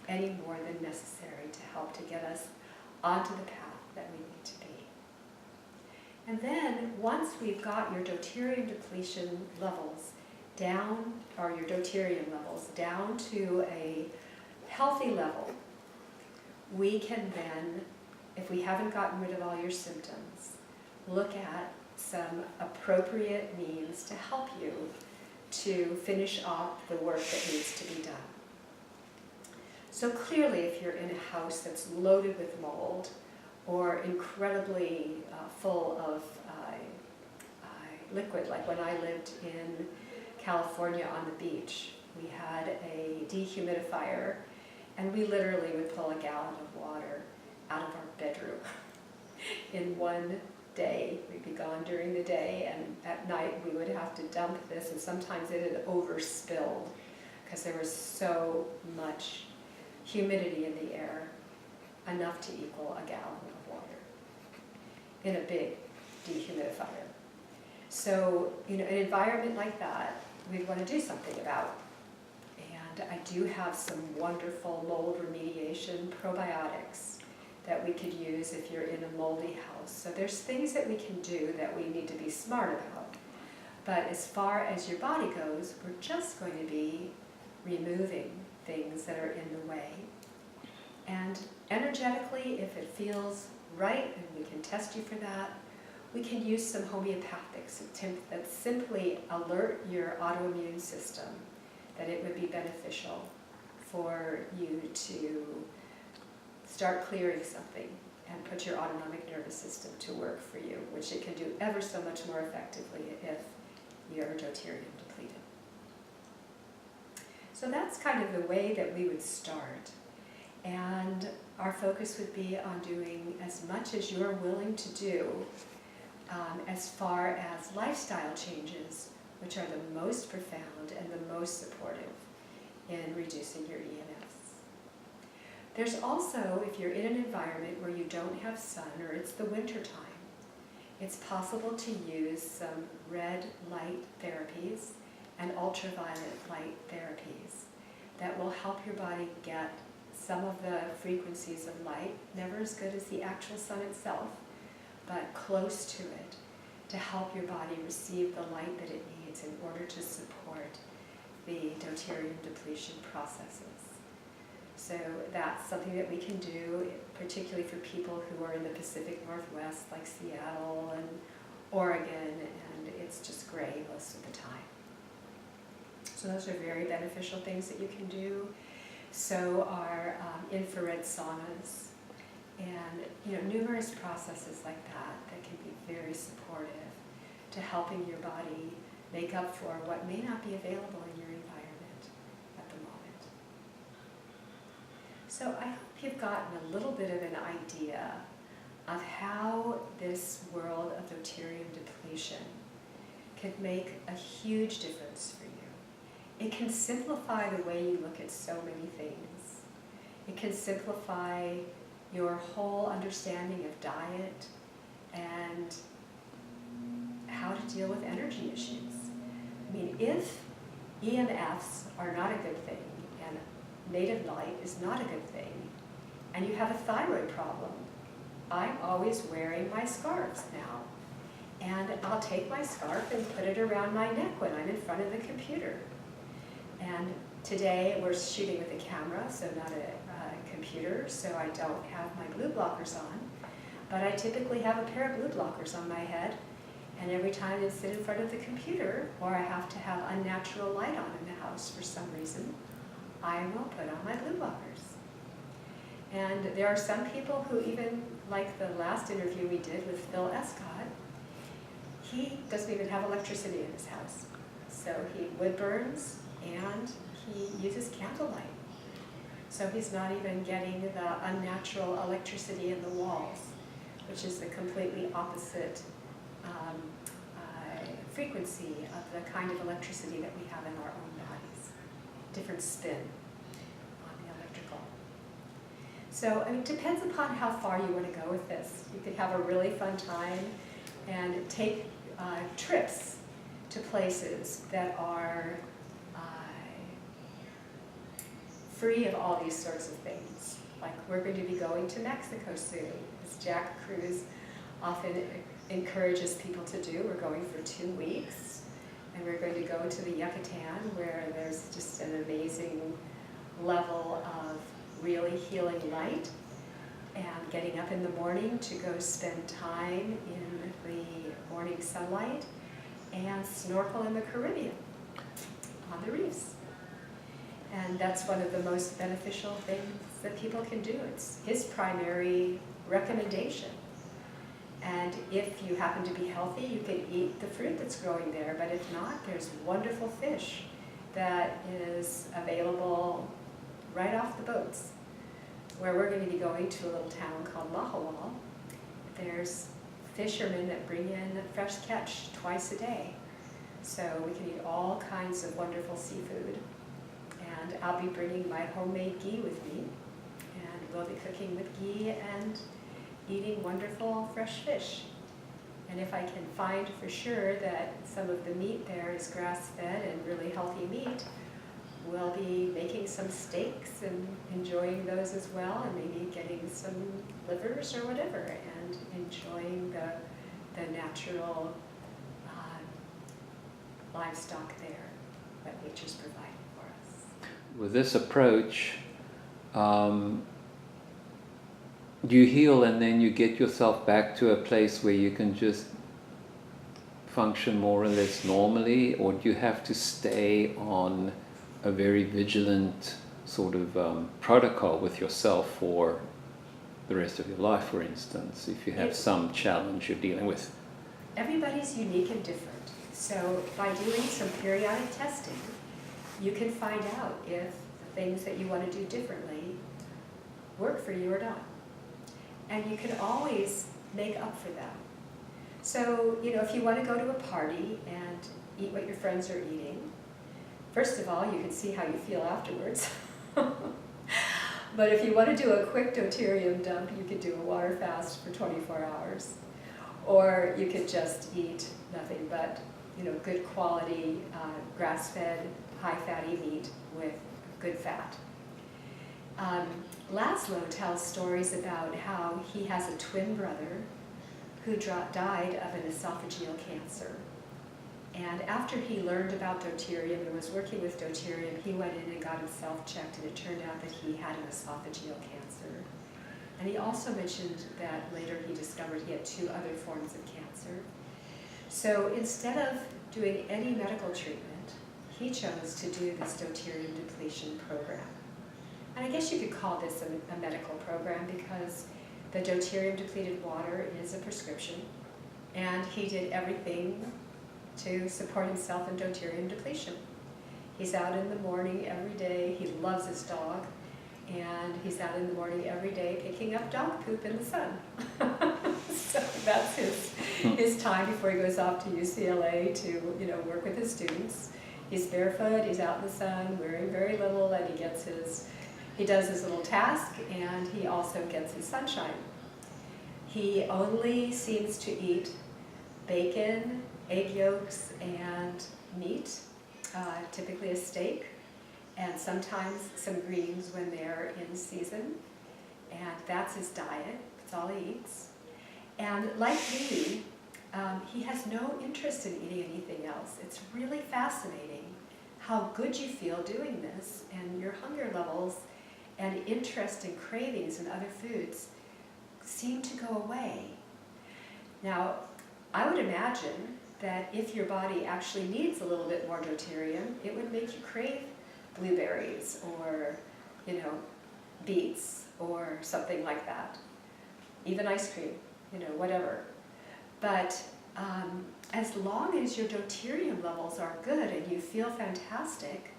any more than necessary to help to get us onto the path that we need to be. And then, once we've got your deuterium depletion levels down, or your deuterium levels down to a healthy level, we can then, if we haven't gotten rid of all your symptoms, look at some appropriate means to help you to finish off the work that needs to be done. So clearly, if you're in a house that's loaded with mold or incredibly full of liquid, like when I lived in California on the beach, we had a dehumidifier, and we literally would pull a gallon of water out of our bedroom in one day. We'd be gone during the day, and at night we would have to dump this, and sometimes it had overspilled because there was so much humidity in the air, enough to equal a gallon of water in a big dehumidifier. So, an environment like that, we'd want to do something about. And I do have some wonderful mold remediation probiotics that we could use if you're in a moldy house. So there's things that we can do that we need to be smart about. But as far as your body goes, we're just going to be removing things that are in the way. And energetically, if it feels right, and we can test you for that, we can use some homeopathics that simply alert your autoimmune system that it would be beneficial for you to start clearing something and put your autonomic nervous system to work for you, which it can do ever so much more effectively if you're deuterium depleted. So that's kind of the way that we would start. And our focus would be on doing as much as you're willing to do as far as lifestyle changes, which are the most profound and the most supportive in reducing your EMFs. There's also, if you're in an environment where you don't have sun or it's the winter time, it's possible to use some red light therapies and ultraviolet light therapies that will help your body get some of the frequencies of light, never as good as the actual sun itself, but close to it, to help your body receive the light that it needs in order to support the deuterium depletion processes. So that's something that we can do, particularly for people who are in the Pacific Northwest, like Seattle and Oregon, and it's just gray most of the time. So those are very beneficial things that you can do. So are infrared saunas, and numerous processes like that that can be very supportive to helping your body make up for what may not be available in your environment at the moment. So I hope you've gotten a little bit of an idea of how this world of deuterium depletion can make a huge difference for you. It can simplify the way you look at so many things. It can simplify your whole understanding of diet and how to deal with energy issues. I mean, if EMFs are not a good thing, and native light is not a good thing, and you have a thyroid problem, I'm always wearing my scarves now. And I'll take my scarf and put it around my neck when I'm in front of the computer. And today we're shooting with a camera, so not a computer, so I don't have my blue blockers on. But I typically have a pair of blue blockers on my head, and every time I sit in front of the computer, or I have to have unnatural light on in the house for some reason, I will put on my blue blockers. And there are some people who even, like the last interview we did with Phil Escott, he doesn't even have electricity in his house. So he wood burns and he uses candlelight. So he's not even getting the unnatural electricity in the walls, which is the completely opposite frequency of the kind of electricity that we have in our own bodies. Different spin on the electrical. So it depends upon how far you want to go with this. You could have a really fun time and take trips to places that are free of all these sorts of things. Like we're going to be going to Mexico soon, as Jack Cruz often encourages people to do. We're going for 2 weeks, and we're going to go to the Yucatan, where there's just an amazing level of really healing light, and getting up in the morning to go spend time in the morning sunlight and snorkel in the Caribbean on the reefs. And that's one of the most beneficial things that people can do. It's his primary recommendation. And if you happen to be healthy, you can eat the fruit that's growing there, but if not, there's wonderful fish that is available right off the boats. Where we're going to be going to a little town called Lahawal, there's fishermen that bring in fresh catch twice a day. So we can eat all kinds of wonderful seafood. And I'll be bringing my homemade ghee with me, and we'll be cooking with ghee and eating wonderful fresh fish. And if I can find for sure that some of the meat there is grass-fed and really healthy meat, we'll be making some steaks and enjoying those as well, and maybe getting some livers or whatever, and enjoying the natural livestock there that nature's providing for us. With this approach, you heal and then you get yourself back to a place where you can just function more or less normally, or do you have to stay on a very vigilant sort of protocol with yourself for the rest of your life, for instance, if you have some challenge you're dealing with? Everybody's unique and different. So by doing some periodic testing, you can find out if the things that you want to do differently work for you or not. And you can always make up for them. So, if you want to go to a party and eat what your friends are eating, first of all, you can see how you feel afterwards. But if you want to do a quick deuterium dump, you could do a water fast for 24 hours. Or you could just eat nothing but, good quality, grass-fed, high-fatty meat with good fat. Laszlo tells stories about how he has a twin brother who died of an esophageal cancer. And after he learned about deuterium and was working with deuterium, he went in and got himself checked, and it turned out that he had an esophageal cancer. And he also mentioned that later he discovered he had 2 other forms of cancer. So instead of doing any medical treatment, he chose to do this deuterium depletion program. And I guess you could call this a medical program because the deuterium depleted water is a prescription, and he did everything to support himself in deuterium depletion. He's out in the morning every day. He loves his dog, and he's out in the morning every day picking up dog poop in the sun. So that's his time before he goes off to UCLA to work with his students. He's barefoot. He's out in the sun, wearing very little, and he does his little task, and he also gets his sunshine. He only seems to eat bacon, egg yolks, and meat, typically a steak, and sometimes some greens when they're in season. And that's his diet. That's all he eats. And like me, he has no interest in eating anything else. It's really fascinating how good you feel doing this, and your hunger levels and interest and cravings in other foods seem to go away. Now, I would imagine that if your body actually needs a little bit more deuterium, it would make you crave blueberries or, beets or something like that. Even ice cream, whatever. But as long as your deuterium levels are good and you feel fantastic,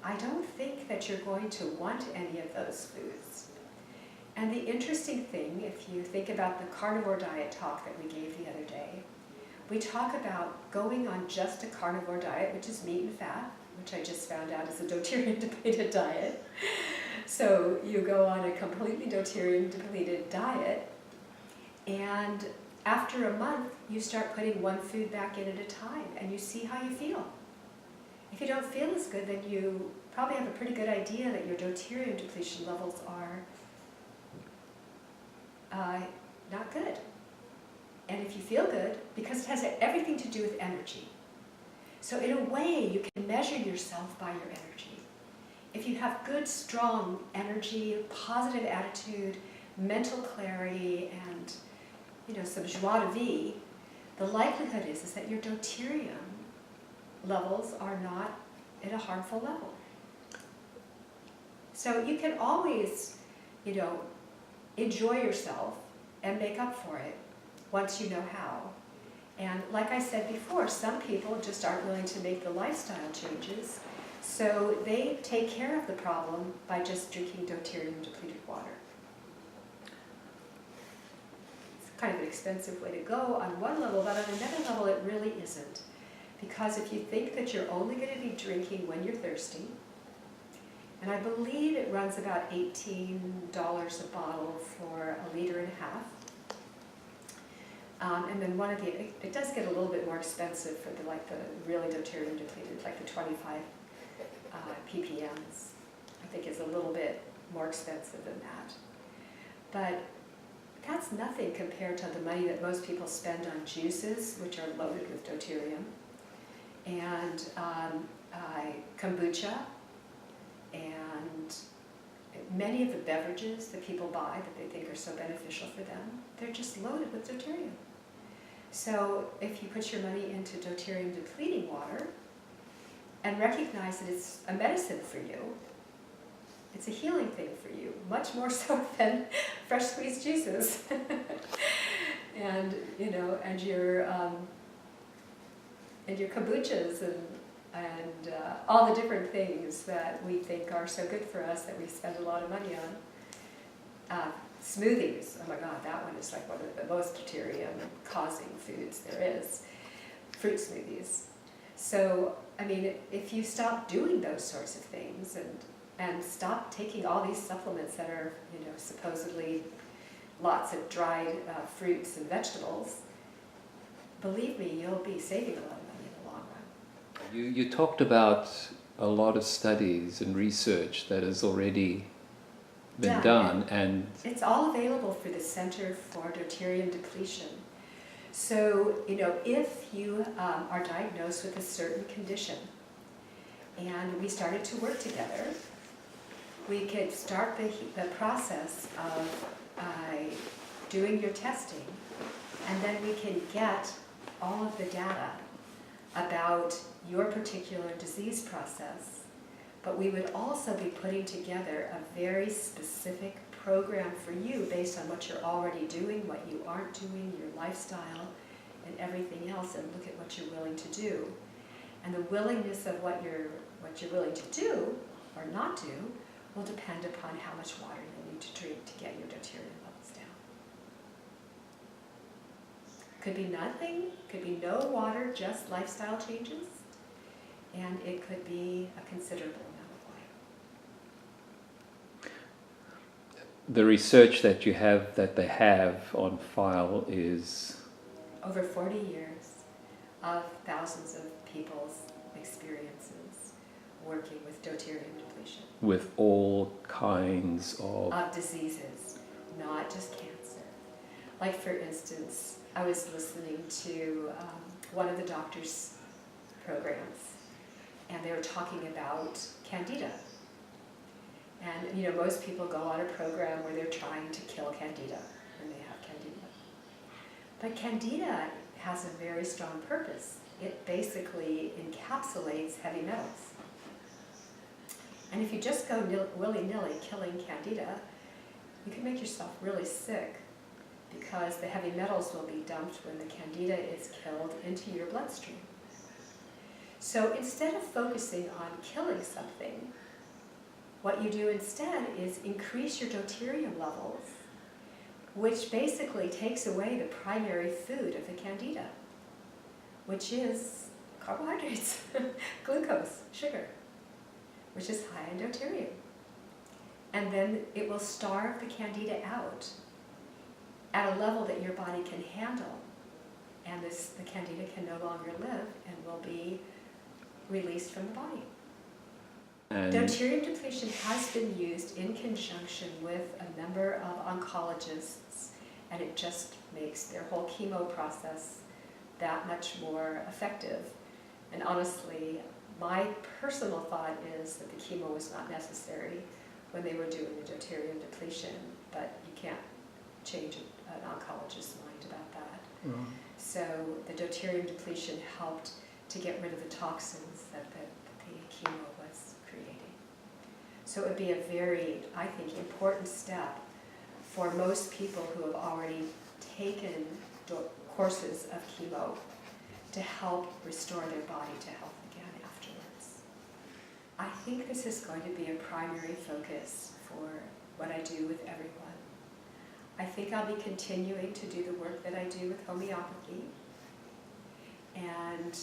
I don't think that you're going to want any of those foods. And the interesting thing, if you think about the carnivore diet talk that we gave the other day, we talk about going on just a carnivore diet, which is meat and fat, which I just found out is a deuterium depleted diet. So you go on a completely deuterium depleted diet, and after a month, you start putting one food back in at a time, and you see how you feel. If you don't feel as good, then you probably have a pretty good idea that your deuterium depletion levels are not good. And if you feel good, because it has everything to do with energy. So in a way, you can measure yourself by your energy. If you have good, strong energy, positive attitude, mental clarity, and some joie de vivre, the likelihood is that your deuterium levels are not at a harmful level. So you can always, enjoy yourself and make up for it once you know how. And like I said before, some people just aren't willing to make the lifestyle changes, so they take care of the problem by just drinking deuterium depleted water. It's kind of an expensive way to go on one level, but on another level it really isn't. Because if you think that you're only going to be drinking when you're thirsty, and I believe it runs about $18 a bottle for 1.5 liters. And then it does get a little bit more expensive for the really deuterium depleted, like the 25 ppms. I think is a little bit more expensive than that. But that's nothing compared to the money that most people spend on juices, which are loaded with deuterium, and kombucha, and many of the beverages that people buy that they think are so beneficial for them, they're just loaded with deuterium. So if you put your money into deuterium depleting water and recognize that it's a medicine for you, it's a healing thing for you, much more so than fresh squeezed juices. and your kombuchas and all the different things that we think are so good for us that we spend a lot of money on. Smoothies, oh my God, that one is like one of the most deuterium-causing foods there is. Fruit smoothies. So, if you stop doing those sorts of things and stop taking all these supplements that are, supposedly lots of dried fruits and vegetables, believe me, you'll be saving a lot of money in the long run. You talked about a lot of studies and research that has already been done, and it's all available through the Center for Deuterium Depletion. So, if you are diagnosed with a certain condition, and we started to work together, we could start the process of doing your testing, and then we can get all of the data about your particular disease process. But we would also be putting together a very specific program for you based on what you're already doing, what you aren't doing, your lifestyle, and everything else, and look at what you're willing to do. And the willingness of what you're willing to do or not do will depend upon how much water you'll need to drink to get your deuterium levels down. Could be nothing, could be no water, just lifestyle changes, and it could be a considerable amount of water. the research that they have on file is Over 40 years of thousands of people's experiences working with deuterium depletion. with all kinds of Diseases, not just cancer. Like, for instance, I was listening to one of the doctor's programs, and they were talking about candida. And most people go on a program where they're trying to kill candida when they have candida. But candida has a very strong purpose. It basically encapsulates heavy metals. And if you just go willy-nilly killing candida, you can make yourself really sick, because the heavy metals will be dumped when the candida is killed into your bloodstream. So instead of focusing on killing something, what you do instead is increase your deuterium levels, which basically takes away the primary food of the candida, which is carbohydrates, glucose, sugar, which is high in deuterium. And then it will starve the candida out at a level that your body can handle, and the candida can no longer live and will be released from the body. and Deuterium depletion has been used in conjunction with a number of oncologists, and it just makes their whole chemo process that much more effective. And honestly, my personal thought is that the chemo was not necessary when they were doing the deuterium depletion, but you can't change an oncologist's mind about that. Mm. So the deuterium depletion helped to get rid of the toxins that the chemo was creating. So it would be a very, I think, important step for most people who have already taken courses of chemo to help restore their body to health again afterwards. I think this is going to be a primary focus for what I do with everyone. I think I'll be continuing to do the work that I do with homeopathy, and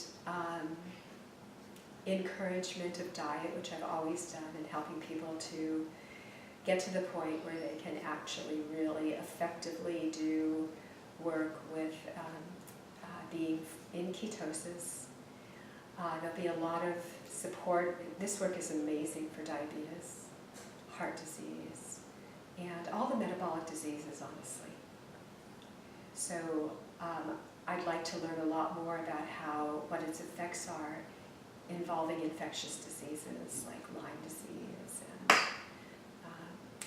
encouragement of diet, which I've always done, and helping people to get to the point where they can actually really effectively do work with being in ketosis. There'll be a lot of support. This work is amazing for diabetes, heart disease, and all the metabolic diseases, honestly. So I'd like to learn a lot more about what its effects are involving infectious diseases like Lyme disease and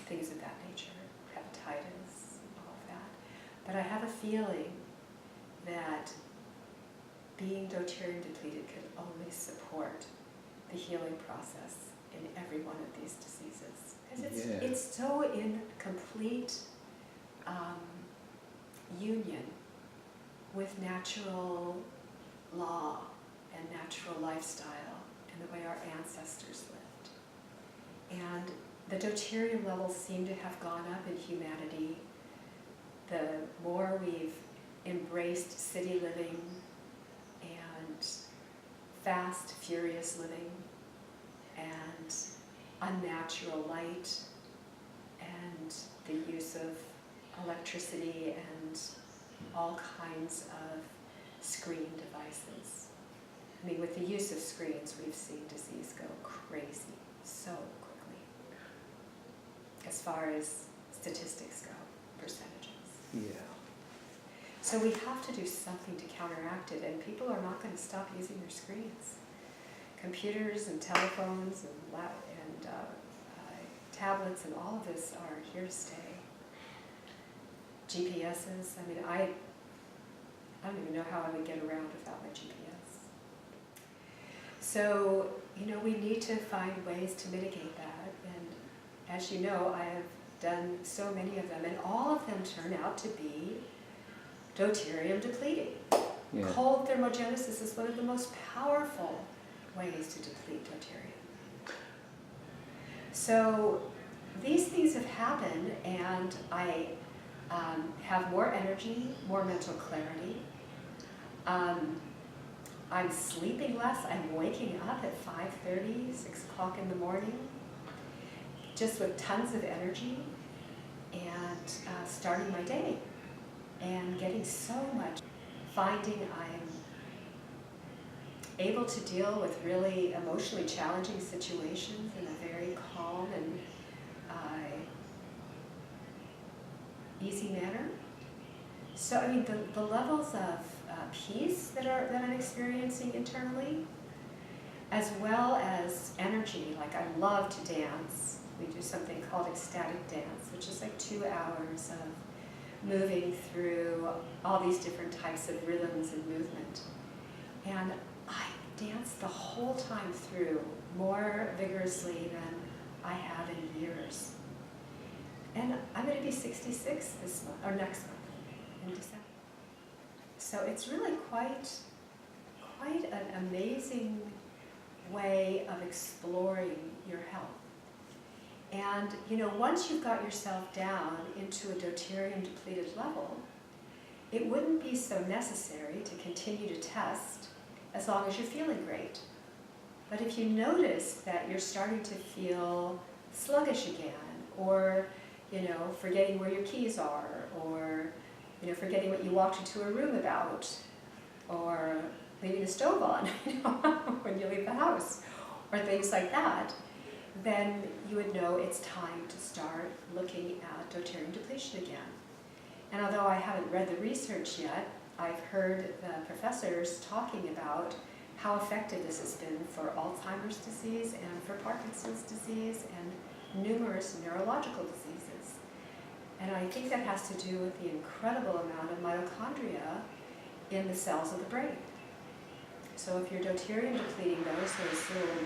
things of that nature, hepatitis, all of that. But I have a feeling that being deuterium depleted could only support the healing process in every one of these diseases. Because it's so in complete union with natural law and natural lifestyle and the way our ancestors lived. And the deuterium levels seem to have gone up in humanity the more we've embraced city living and fast, furious living and unnatural light and the use of electricity and all kinds of screen devices. I mean, with the use of screens, we've seen disease go crazy so quickly, as far as statistics go, percentages. Yeah. So we have to do something to counteract it, and people are not going to stop using their screens. Computers and telephones and tablets and all of this are here to stay. GPSs, I mean, I don't even know how I would get around without my GPS. So, you know, we need to find ways to mitigate that, and as you know, I have done so many of them, and all of them turn out to be deuterium depleting. Yeah. Cold thermogenesis is one of the most powerful ways to deplete deuterium. So these things have happened, and I have more energy, more mental clarity. I'm sleeping less. I'm waking up at 5:30, 6 o'clock in the morning, just with tons of energy, and starting my day, and getting so much, finding I'm able to deal with really emotionally challenging situations in a very calm and easy manner. So I mean, the levels of peace that I'm experiencing internally, as well as energy. Like, I love to dance. We do something called ecstatic dance, which is like 2 hours of moving through all these different types of rhythms and movement. And I dance the whole time through more vigorously than I have in years. And I'm going to be 66 this month, or next month, in December. So it's really quite an amazing way of exploring your health. And, you know, once you've got yourself down into a deuterium depleted level, it wouldn't be so necessary to continue to test as long as you're feeling great. But if you notice that you're starting to feel sluggish again, or, you know, forgetting where your keys are, or, you know, forgetting what you walked into a room about, or leaving the stove on, you know, when you leave the house, or things like that, then you would know it's time to start looking at deuterium depletion again. And although I haven't read the research yet, I've heard the professors talking about how effective this has been for Alzheimer's disease and for Parkinson's disease and numerous neurological diseases. And I think that has to do with the incredible amount of mitochondria in the cells of the brain. So if you're deuterium depleting those little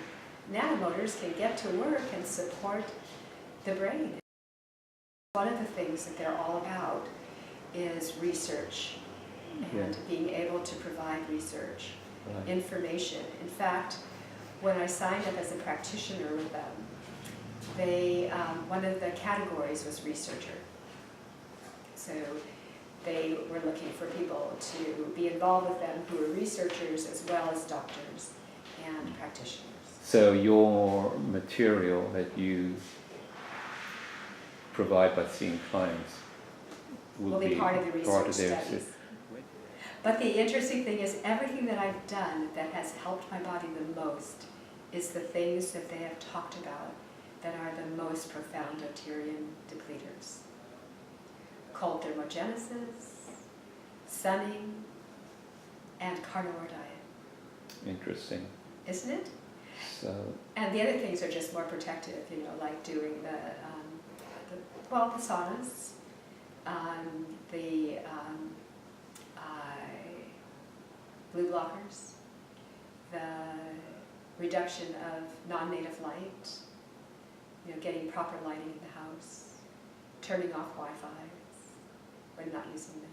nanomotors can get to work and support the brain. One of the things that they're all about is research and being able to provide research, information. In fact, when I signed up as a practitioner with them, they one of the categories was researcher. So they were looking for people to be involved with them who were researchers as well as doctors and practitioners. So your material that you provide by seeing clients will be part of the research their studies. But the interesting thing is everything that I've done that has helped my body the most is the things that they have talked about that are the most profound deuterium depleters. Cold thermogenesis, sunning, and carnivore diet. Interesting. Isn't it? So. And the other things are just more protective, you know, like doing the saunas, the blue blockers, the reduction of non-native light, you know, getting proper lighting in the house, turning off Wi-Fi when not using them,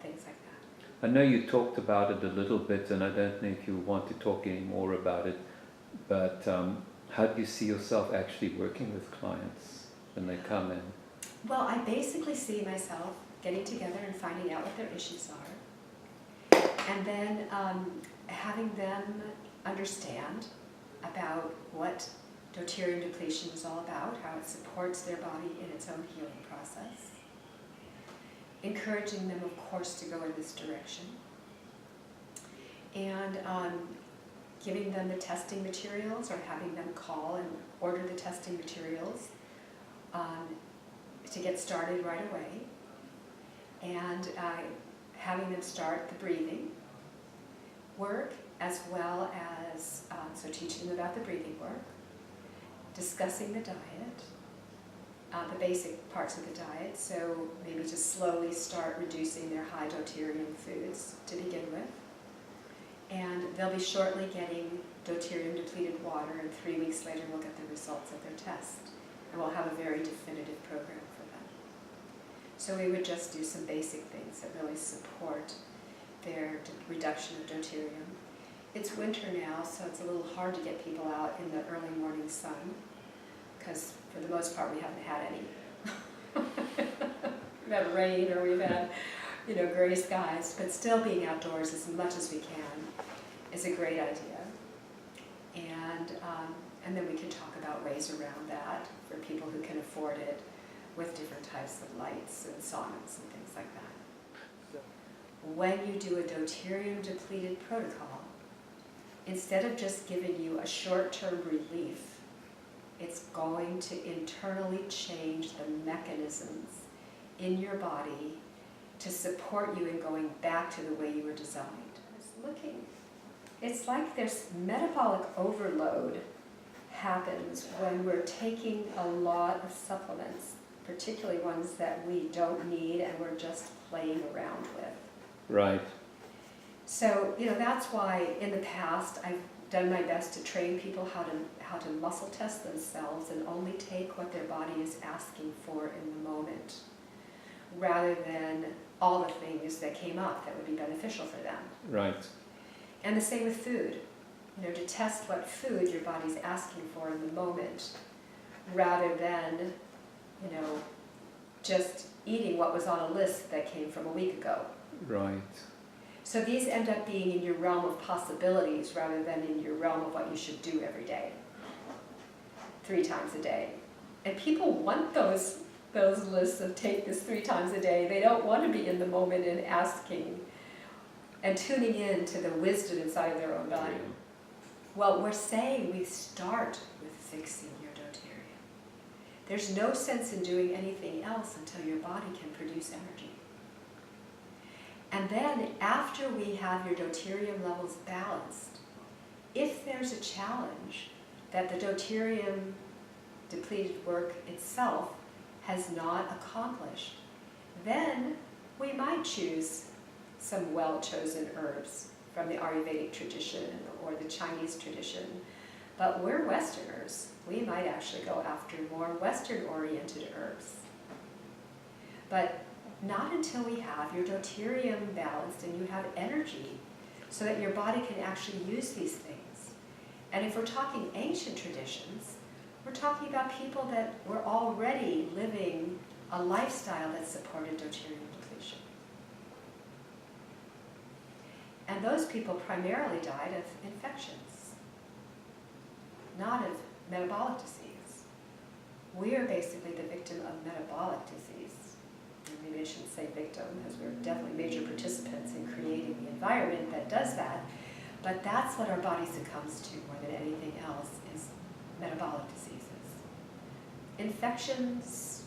things like that. I know you talked about it a little bit, and I don't know if you want to talk any more about it, but how do you see yourself actually working with clients when they come in? Well, I basically see myself getting together and finding out what their issues are, and then having them understand about what deuterium depletion is all about, how it supports their body in its own healing process, encouraging them, of course, to go in this direction, and giving them the testing materials or having them call and order the testing materials to get started right away, and having them start the breathing work as well as, so teaching them about the breathing work, discussing the diet, the basic parts of the diet, so maybe just slowly start reducing their high deuterium foods to begin with. And they'll be shortly getting deuterium depleted water, and 3 weeks later we'll get the results of their test. And we'll have a very definitive program for them. So we would just do some basic things that really support their reduction of deuterium. It's winter now, so it's a little hard to get people out in the early morning sun, because for the most part we haven't had any. We've had rain, or we've had gray skies, but still being outdoors as much as we can is a great idea. And then we can talk about ways around that for people who can afford it, with different types of lights and saunas and things like that. When you do a deuterium depleted protocol, instead of just giving you a short-term relief, it's going to internally change the mechanisms in your body to support you in going back to the way you were designed. It's like there's metabolic overload happens when we're taking a lot of supplements, particularly ones that we don't need and we're just playing around with. Right. So, that's why in the past I've done my best to train people how to muscle test themselves and only take what their body is asking for in the moment, rather than all the things that came up that would be beneficial for them. Right. And the same with food. To test what food your body's asking for in the moment, rather than, just eating what was on a list that came from a week ago. Right. So these end up being in your realm of possibilities rather than in your realm of what you should do every day, 3 times a day. And people want those lists of take this 3 times a day. They don't want to be in the moment and asking and tuning in to the wisdom inside of their own body. Well, we're saying we start with fixing your deuterium. There's no sense in doing anything else until your body can produce energy. And then after we have your deuterium levels balanced, if there's a challenge that the deuterium depleted work itself has not accomplished, then we might choose some well-chosen herbs from the Ayurvedic tradition or the Chinese tradition. But we're Westerners. We might actually go after more Western-oriented herbs. But not until we have your deuterium balanced and you have energy so that your body can actually use these things. And if we're talking ancient traditions, we're talking about people that were already living a lifestyle that supported deuterium depletion. And those people primarily died of infections, not of metabolic disease. We are basically the victim of metabolic disease. Maybe I shouldn't say victim, because we're definitely major participants in creating the environment that does that. But that's what our body succumbs to more than anything else, is metabolic diseases. Infections,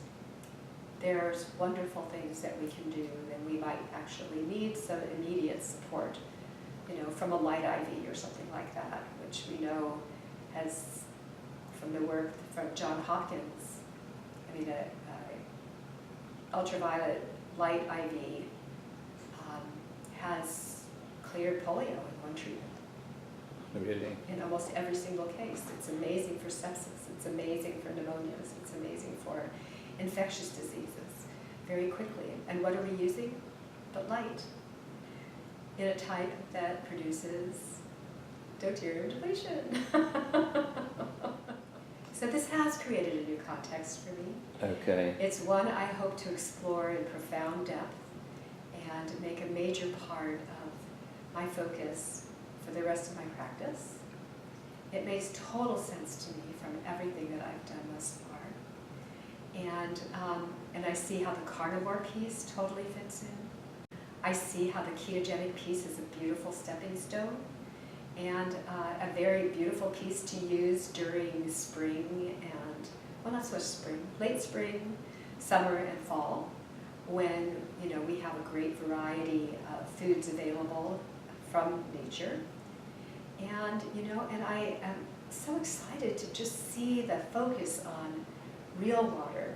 there's wonderful things that we can do, and we might actually need some immediate support, from a light IV or something like that, which we know has, from the work from John Hopkins, ultraviolet light IV has cleared polio in one treatment. Really? In almost every single case. It's amazing for sepsis, it's amazing for pneumonias, it's amazing for infectious diseases very quickly. And what are we using? But light, in a type that produces deuterium depletion. So this has created a new context for me. Okay. It's one I hope to explore in profound depth and make a major part of my focus for the rest of my practice. It makes total sense to me from everything that I've done thus far. And I see how the carnivore piece totally fits in. I see how the ketogenic piece is a beautiful stepping stone and a very beautiful piece to use during spring and, well, not so much spring, late spring, summer, and fall, when, you know, we have a great variety of foods available from nature. And, you know, and I am so excited to just see the focus on real water,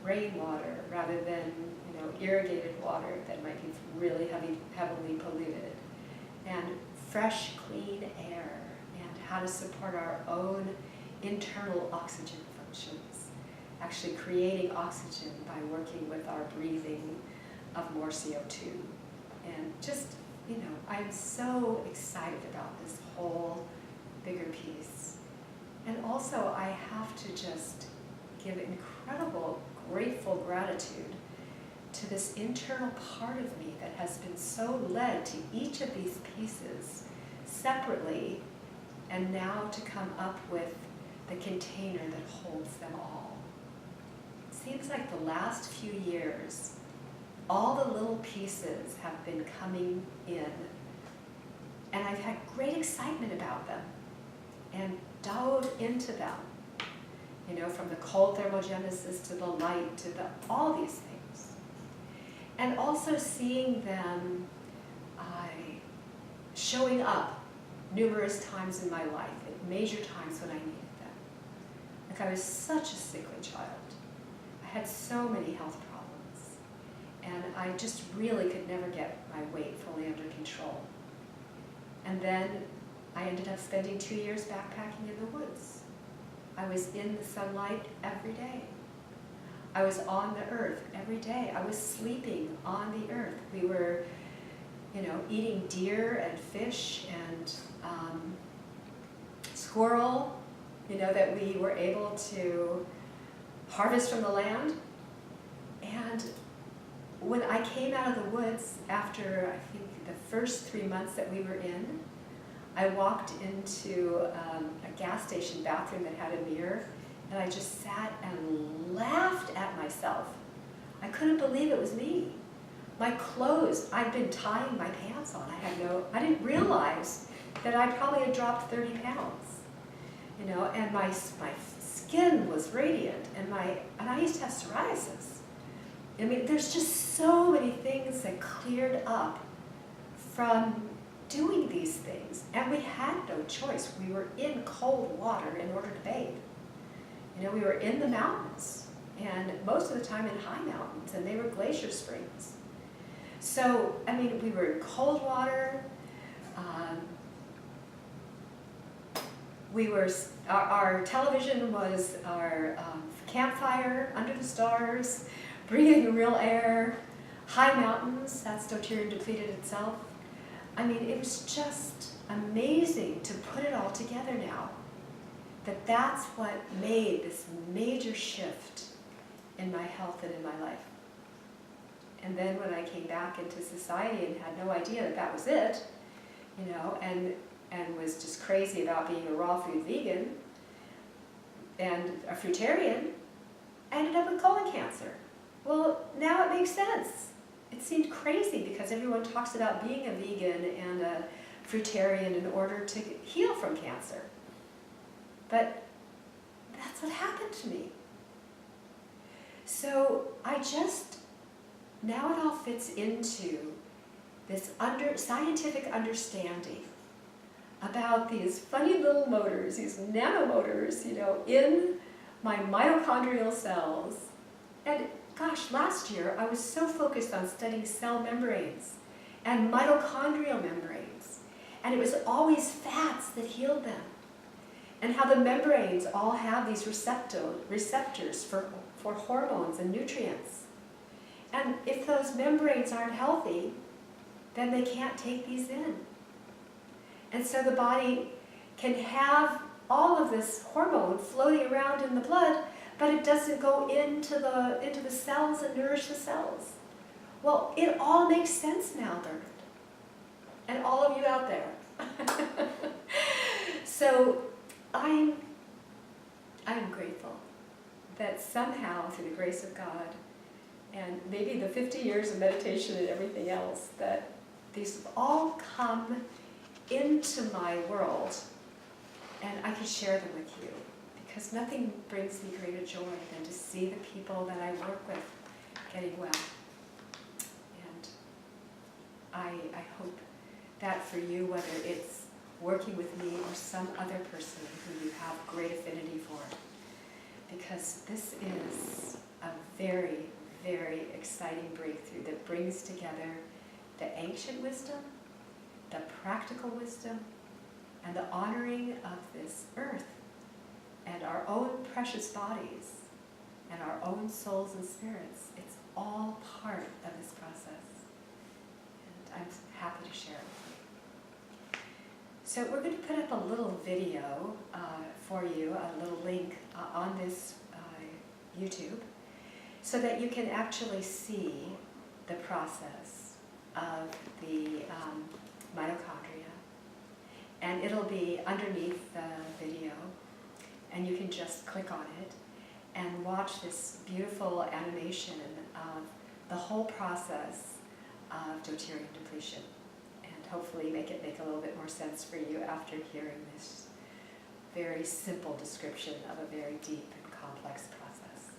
rainwater, rather than, you know, irrigated water that might be really heavily polluted, and fresh, clean air, and how to support our own internal oxygen functions, actually creating oxygen by working with our breathing of more CO2. And just, you know, I'm so excited about this whole bigger piece. And also I have to just give incredible, grateful gratitude to this internal part of me that has been so led to each of these pieces separately, and now to come up with the container that holds them all. It seems like the last few years, all the little pieces have been coming in, and I've had great excitement about them and dove into them, you know, from the cold thermogenesis to the light to all these things. And also seeing them showing up numerous times in my life, at major times when I needed them. Like, I was such a sickly child. I had so many health problems. And I just really could never get my weight fully under control. And then I ended up spending 2 years backpacking in the woods. I was in the sunlight every day. I was on the earth every day. I was sleeping on the earth. We were, you know, eating deer and fish and squirrel, you know, that we were able to harvest from the land. And when I came out of the woods after, I think, the first 3 months that we were in, I walked into a gas station bathroom that had a mirror, and I just sat and laughed at myself. I couldn't believe it was me. My clothes, I'd been tying my pants on. I didn't realize that I probably had dropped 30 pounds, you know, and my skin was radiant, and I used to have psoriasis. I mean, there's just so many things that cleared up from doing these things, and we had no choice. We were in cold water in order to bathe. You know, we were in the mountains, and most of the time in high mountains, and they were glacier springs. So, I mean, we were in cold water. Our television was our campfire under the stars, breathing real air, high mountains. That's Deuterium Depleted itself. I mean, it was just amazing to put it all together now. That's what made this major shift in my health and in my life. And then when I came back into society and had no idea that was it, you know, and was just crazy about being a raw food vegan and a fruitarian, I ended up with colon cancer. Well, now it makes sense. It seemed crazy because everyone talks about being a vegan and a fruitarian in order to heal from cancer. But that's what happened to me. So now it all fits into this scientific understanding about these funny little motors, these nanomotors, you know, in my mitochondrial cells. And gosh, last year I was so focused on studying cell membranes and mitochondrial membranes. And it was always fats that healed them. And how the membranes all have these receptors for hormones and nutrients. And if those membranes aren't healthy, then they can't take these in. And so the body can have all of this hormone floating around in the blood, but it doesn't go into the cells and nourish the cells. Well, it all makes sense now, Bernard. And all of you out there. So I'm grateful that somehow, through the grace of God and maybe the 50 years of meditation and everything else, that these have all come into my world, and I can share them with you, because nothing brings me greater joy than to see the people that I work with getting well. And I hope that for you, whether it's working with me or some other person who you have great affinity for, because this is a very, very exciting breakthrough that brings together the ancient wisdom, the practical wisdom, and the honoring of this earth and our own precious bodies and our own souls and spirits. It's all part of this process, and I'm happy to share it with you. So we're going to put up a little video for you, a little link on this YouTube, so that you can actually see the process of the mitochondria. And it'll be underneath the video, and you can just click on it and watch this beautiful animation of the whole process of deuterium depletion, and hopefully make it make a little bit more sense for you after hearing this very simple description of a very deep and complex process.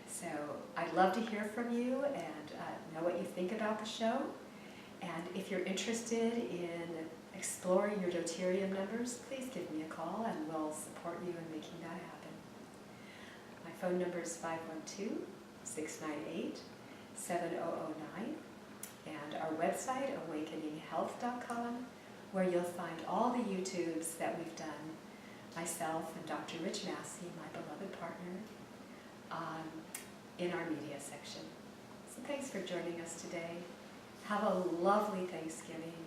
So I'd love to hear from you and know what you think about the show. And if you're interested in exploring your deuterium numbers, please give me a call and we'll support you in making that happen. My phone number is 512-698-7009, and our website, awakeninghealth.com, where you'll find all the YouTubes that we've done, myself and Dr. Rich Massey, my beloved partner, in our media section. So thanks for joining us today. Have a lovely Thanksgiving,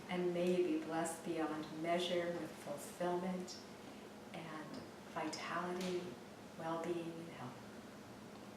and may you be blessed beyond measure with fulfillment and vitality, well-being, and health.